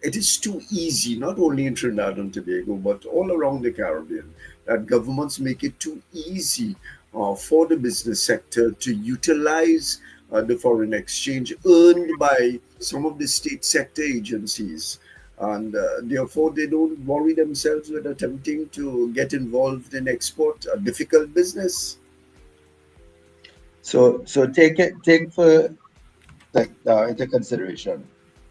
it is too easy, not only in Trinidad and Tobago, but all around the Caribbean, that governments make it too easy for the business sector to utilize the foreign exchange earned by some of the state sector agencies. And therefore, they don't worry themselves with attempting to get involved in export, a difficult business. So take for like into consideration.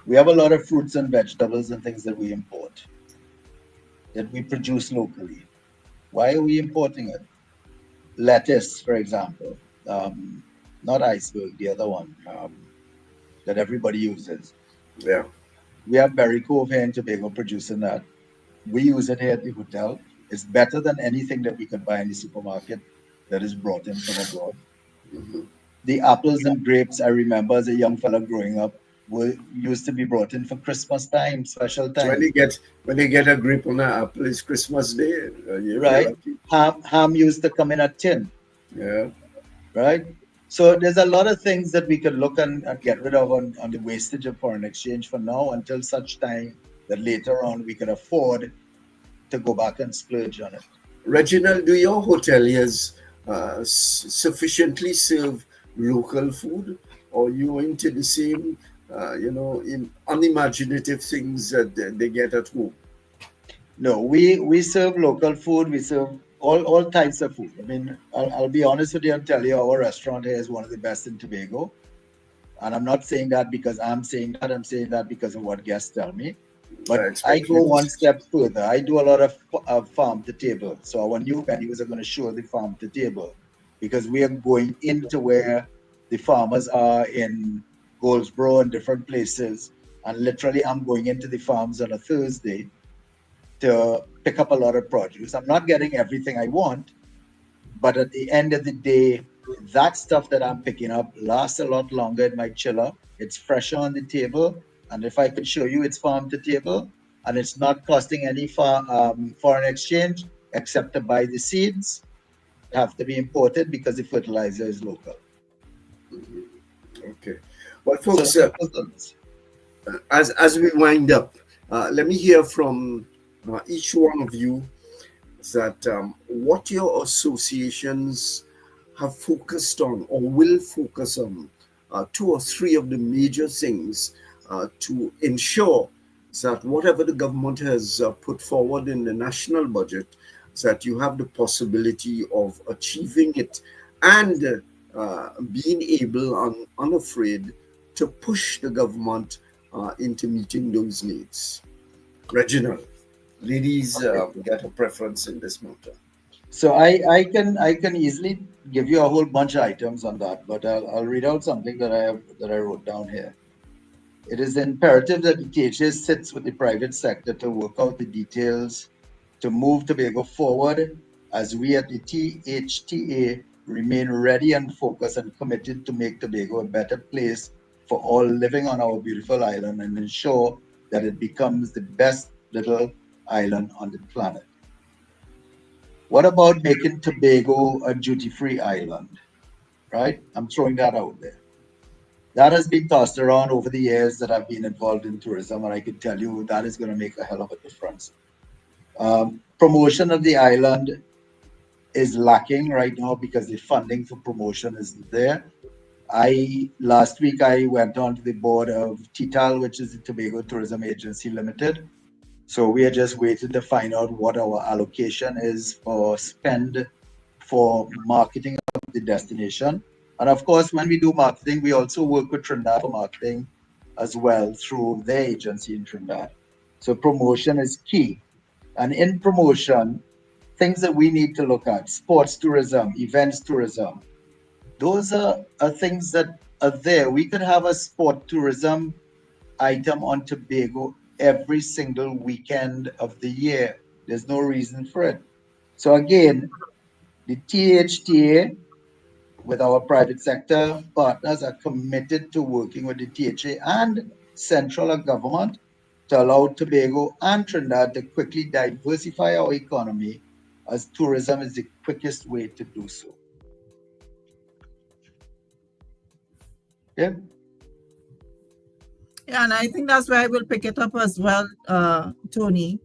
We have a lot of fruits and vegetables and things that we import, that we produce locally. Why are we importing it? Lettuce, for example, not iceberg, the other one that everybody uses. Yeah. We have Berry Cove here in Tobago producing that. We use it here at the hotel. It's better than anything that we could buy in the supermarket that is brought in from abroad. The apples and grapes, I remember as a young fella growing up, used to be brought in for Christmas time, special time. So when they get a grip on an apple, it's Christmas Day. Right. Ham used to come in a tin. Yeah. Right. So there's a lot of things that we could look and get rid of on the wastage of foreign exchange for now, until such time that later on we can afford to go back and splurge on it. Reginald, do your hoteliers sufficiently serve local food, or you into the same, in unimaginative things that they get at home? No, we serve local food. We serve all types of food. I mean, I'll be honest with you and tell you, our restaurant here is one of the best in Tobago. And I'm not saying that because I'm saying that. I'm saying that because of what guests tell me. But I go one step further. I do a lot of farm to table. So our new menus are going to show the farm to table, because we are going into where the farmers are in Goldsboro and different places. And literally, I'm going into the farms on a Thursday to pick up a lot of produce. I'm not getting everything I want, but at the end of the day, that stuff that I'm picking up lasts a lot longer in my chiller. It's fresher on the table. And if I could show you, it's farm to table, and it's not costing any foreign exchange except to buy the seeds. They have to be imported because the fertilizer is local. Okay. Well, folks, as we wind up, let me hear from each one of you that what your associations have focused on or will focus on, 2 or 3 of the major things to ensure that whatever the government has put forward in the national budget, that you have the possibility of achieving it and being able and unafraid to push the government into meeting those needs. Reginald, ladies get a preference in this matter. So I can easily give you a whole bunch of items on that, but I'll read out something that I wrote down here. It is imperative that the THA sits with the private sector to work out the details to move Tobago forward, as we at the THTA remain ready and focused and committed to make Tobago a better place for all living on our beautiful island, and ensure that it becomes the best little island on the planet. What about making Tobago a duty-free island? Right? I'm throwing that out there. That has been tossed around over the years that I've been involved in tourism, and I can tell you that is going to make a hell of a difference. Promotion of the island is lacking right now because the funding for promotion isn't there. Last week I went on to the board of TTAL, which is the Tobago Tourism Agency Limited. So we are just waiting to find out what our allocation is for spend for marketing of the destination. And of course, when we do marketing, we also work with Trinidad for marketing as well through their agency in Trinidad. So promotion is key. And in promotion, things that we need to look at: sports tourism, events tourism. Those are things that are there. We could have a sport tourism item on Tobago every single weekend of the year. There's no reason for it. So again, the THTA with our private sector partners are committed to working with the THA and central government to allow Tobago and Trinidad to quickly diversify our economy, as tourism is the quickest way to do so. Yeah. Yeah, and I think that's where I will pick it up as well, Tony.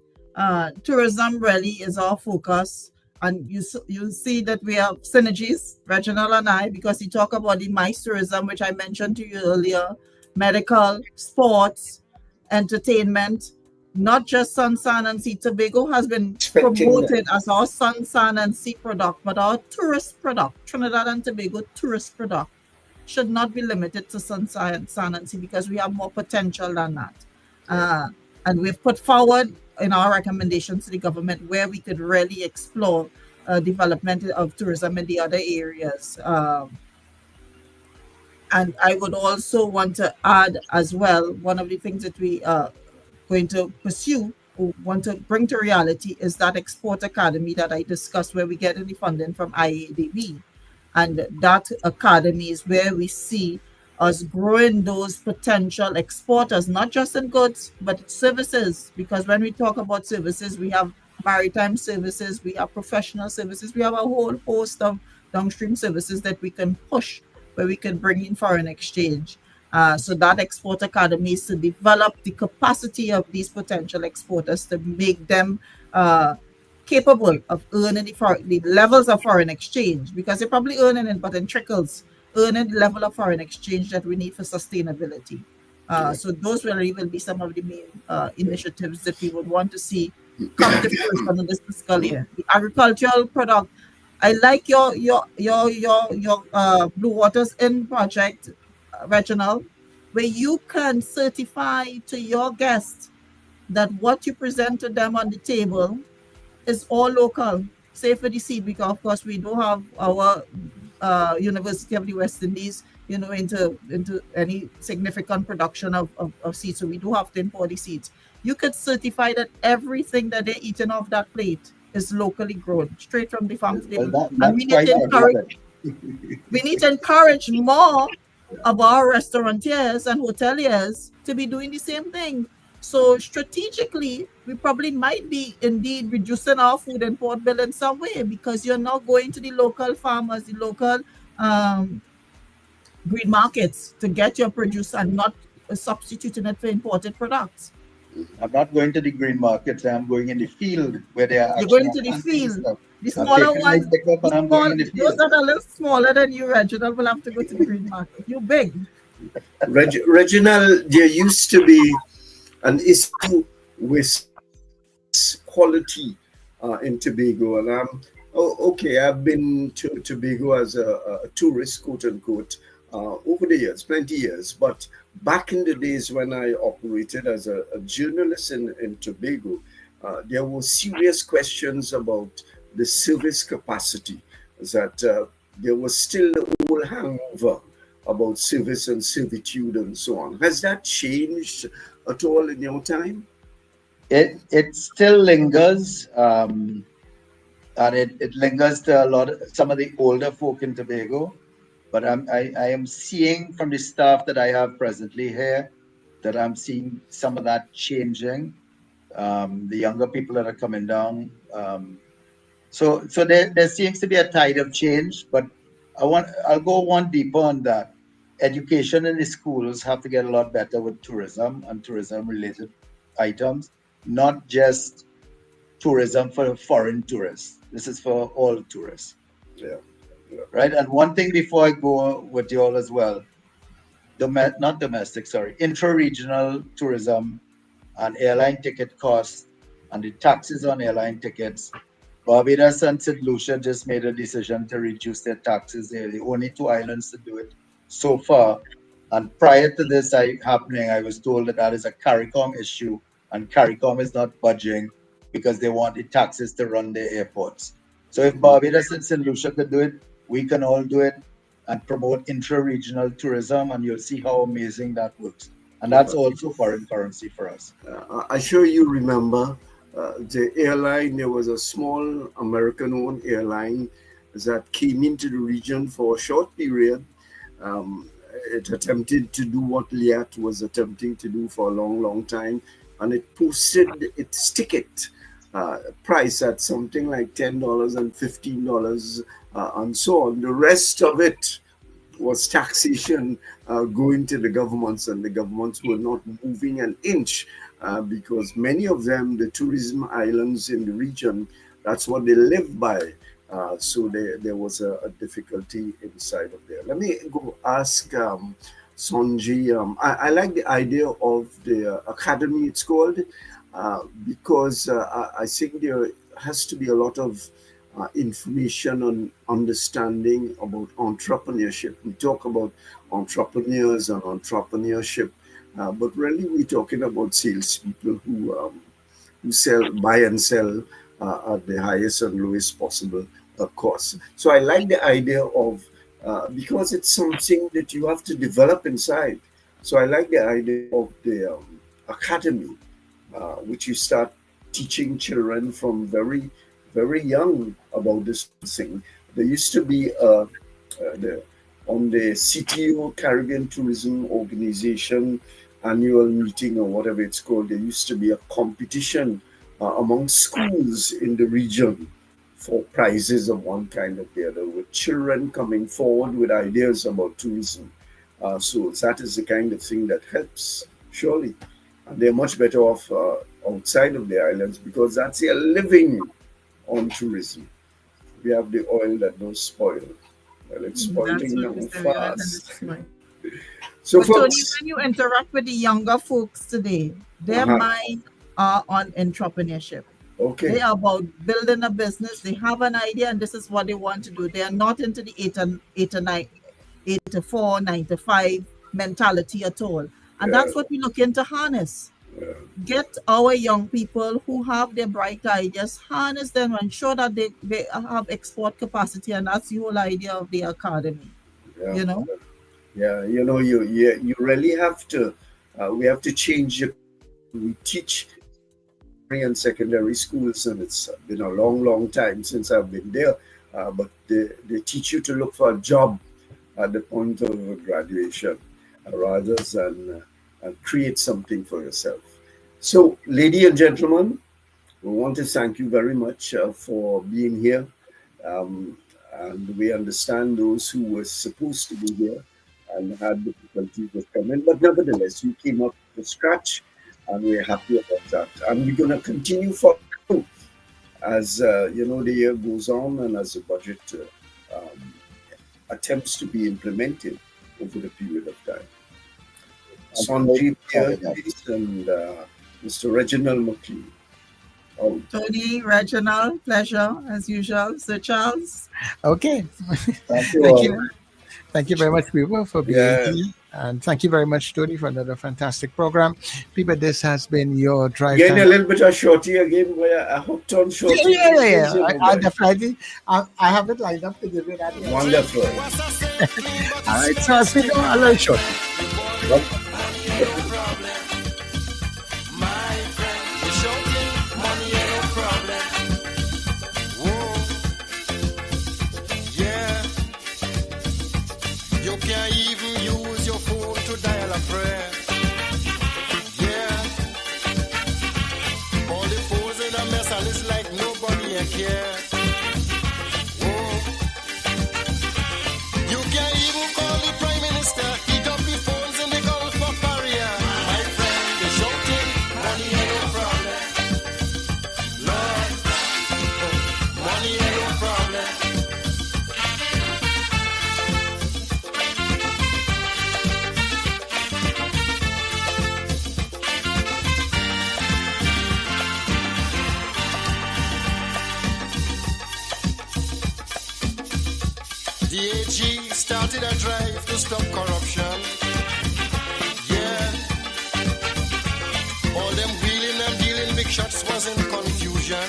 Tourism really is our focus, and you see that we have synergies, Reginald and I, because you talk about the MICE tourism, which I mentioned to you earlier, medical, sports, entertainment, not just Sun, San, and Sea. Tobago has been promoted as our Sun, San, and Sea product, but our tourist product, Trinidad and Tobago tourist product, should not be limited to Sun, San, and Sea, because we have more potential than that. And we've put forward in our recommendations to the government where we could really explore development of tourism in the other areas. And I would also want to add as well, one of the things that we are going to pursue or want to bring to reality is that Export Academy that I discussed, where we get the funding from IADB. And that academy is where we see us growing those potential exporters, not just in goods, but services. Because when we talk about services, we have maritime services, we have professional services, we have a whole host of downstream services that we can push, where we can bring in foreign exchange. So that Export Academy is to develop the capacity of these potential exporters to make them capable of earning the levels of foreign exchange, because they're probably earning it, but in trickles, earning the level of foreign exchange that we need for sustainability. So those will be some of the main initiatives that we would want to see come to fruition in this fiscal year. The agricultural product. I like your Blue Waters In project, Reginald, where you can certify to your guests that what you present to them on the table is all local, say for the seed, because of course we do have our University of the West Indies, into any significant production of seeds. So we do have to import the seeds. You could certify that everything that they're eating off that plate is locally grown, straight from the farm table. And we need to encourage more of our restaurateurs and hoteliers to be doing the same thing. So strategically, we probably might be indeed reducing our food import bill in some way, because you're not going to the local farmers, the local green markets to get your produce and not substituting it for imported products. I'm not going to the green markets. I'm going in the field where they are. You're going to the field. The smaller ones, those that are a little smaller than you, Reginald, will have to go to the green market. You're big. Reginald, there used to be an issue with quality in Tobago, and I've been to Tobago as a tourist, quote unquote, over the years, plenty years. But back in the days when I operated as a journalist in Tobago, there were serious questions about the service capacity, that there was still the old hangover about service and servitude and so on. Has that changed at all in your time? It still lingers, and it lingers to some of the older folk in Tobago. But I am seeing from the staff that I have presently here that I'm seeing some of that changing. The younger people that are coming down. So there seems to be a tide of change, but I'll go one deeper on that. Education in the schools have to get a lot better with tourism and tourism related items, not just tourism for foreign tourists. This is for all tourists. Yeah. Right. And one thing before I go with you all as well, intra-regional tourism and airline ticket costs and the taxes on airline tickets. Barbados and St. Lucia just made a decision to reduce their taxes. They're the only two islands to do it so far. And prior to this happening, I was told that is a CARICOM issue, and CARICOM is not budging because they want the taxes to run their airports. So if Barbados and St. Lucia could do it, we can all do it and promote intra-regional tourism, and you'll see how amazing that works. And that's also foreign currency for us. I'm sure you remember the airline. There was a small American-owned airline that came into the region for a short period. It attempted to do what NETT was attempting to do for a long, long time. and it posted its ticket price at something like $10 and $15 and so on. The rest of it was taxation going to the governments, and the governments were not moving an inch because many of them, the tourism islands in the region, that's what they live by. So there was a difficulty inside of there. Let me go ask Sonji. I like the idea of the academy, it's called, because I think there has to be a lot of information on understanding about entrepreneurship. We talk about entrepreneurs and entrepreneurship, but really we're talking about salespeople who buy and sell at the highest and lowest possible cost. So I like the idea of, because it's something that you have to develop inside. So I like the idea of the academy, which you start teaching children from very, very young about this thing. There used to be on the CTO, Caribbean Tourism Organization annual meeting or whatever it's called, there used to be a competition among schools in the region for prizes of one kind or the other, with children coming forward with ideas about tourism. So that is the kind of thing that helps, surely. And they're much better off outside of the islands because that's their living on tourism. We have the oil that don't spoil. Well, it's spoiling now fast. So, but Tony, folks, when you interact with the younger folks today, their mind are on entrepreneurship. Okay. They are about building a business. They have an idea, and this is what they want to do. They are not into the 8 to 4, 9 to 5 mentality at all. And that's what we look into harness. Get our young people who have their bright ideas, harness them and show that they have export capacity, and that's the whole idea of the academy. You know? Yeah, you know, you really have to, we have to change. We teach and secondary schools, and it's been a long, long time since I've been there, but they teach you to look for a job at the point of graduation rather than create something for yourself. So, ladies and gentlemen, we want to thank you very much for being here. And we understand those who were supposed to be here and had difficulties with coming, but nevertheless, you came up to scratch, and we're happy about that. And we're going to continue for as you know, the year goes on and as the budget attempts to be implemented over the period of time. Sonji and Mr. Reginald McLean. Oh. Tony, Reginald, pleasure as usual. Sir Charles. Okay. Thank you. Thank you very much, people, for being here. And thank you very much, Tony, for another fantastic program. People, this has been your drive. Getting a little bit of shorty again, where I hooked on shorty. Yeah. I definitely, I have it lined up to give you that. Wonderful. All right, so I'll speak a little shorty. You can't even use your phone to dial a prayer. Yeah. All the phones in a mess and it's like nobody cares. Whoa. You can't even call the Prime Minister. He got the phones in the Gulf of Paria. My friend, you're shouting, money ain't no problem. Lord, money ain't no problem. The AG started a drive to stop corruption. Yeah. All them wheeling and dealing big shots was in confusion.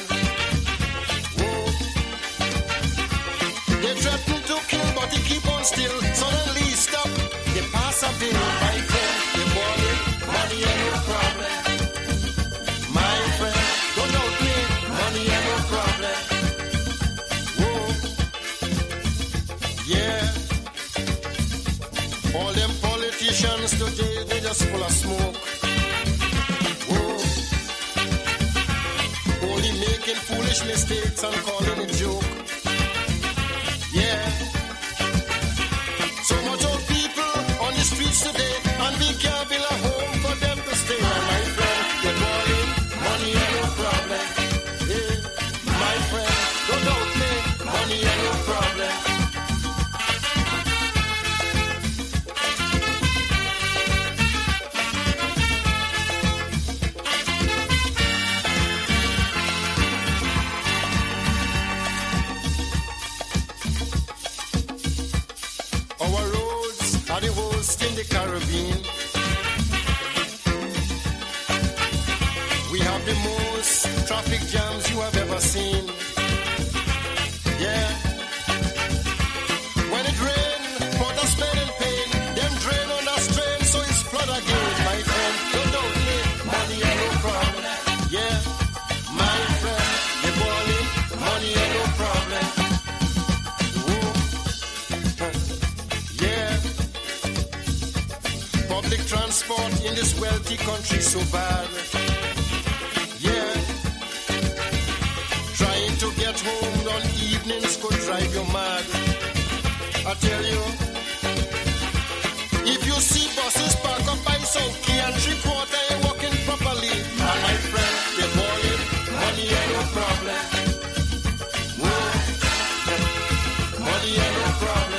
Whoa. They threatened to kill, but they keep on still. Suddenly stop. They pass a bill. My friend, they bought it. Money ain't no problem. My friend, don't doubt me. Money ain't no problem. Yeah. All them politicians today, they just full of smoke. Whoa. rich mistakes and calling it joke. Yeah. So much of people on the streets today, and we can't build a home for them to stay. And my friend, you're calling money and no problem. Yeah. My friend, don't doubt me, money and no problem. Our roads are the worst in the Caribbean. We have the most traffic jams you have ever seen. Yeah. When it rains, water spend and pain, them drain on the strain, so it's flood again. My friend, don't doubt me, money ain't no problem. Yeah. My friend, you're balling, money ain't no problem. Yeah. Public transport in this wealthy country so bad. Yeah. Trying to get home on evenings could drive you mad. I tell you, if you see buses park up by South Key and 3/4 ain't working properly, and my friend, they're balling, money ain't no problem. Whoa. Money ain't no problem.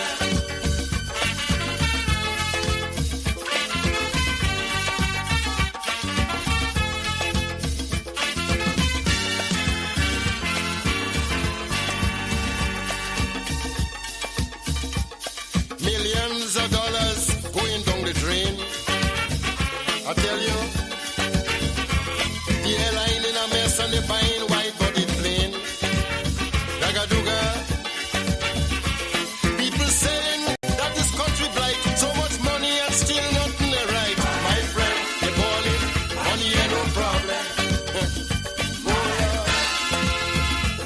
Millions of dollars going down the drain. I tell you, the airline in a mess and they're buying wide-bodied plane. Dagaduga. People saying that this country blight, so much money and still nothing right. My friend, you're balling, money ain't no problem. Oh, yeah.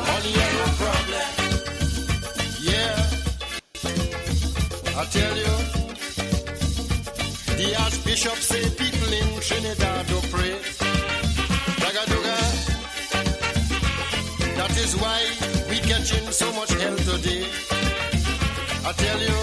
Money ain't no problem. Yeah. I tell you, the Archbishop say people in Trinidad do pray. Dagaduga. That is why we catching so much hell today. I tell you,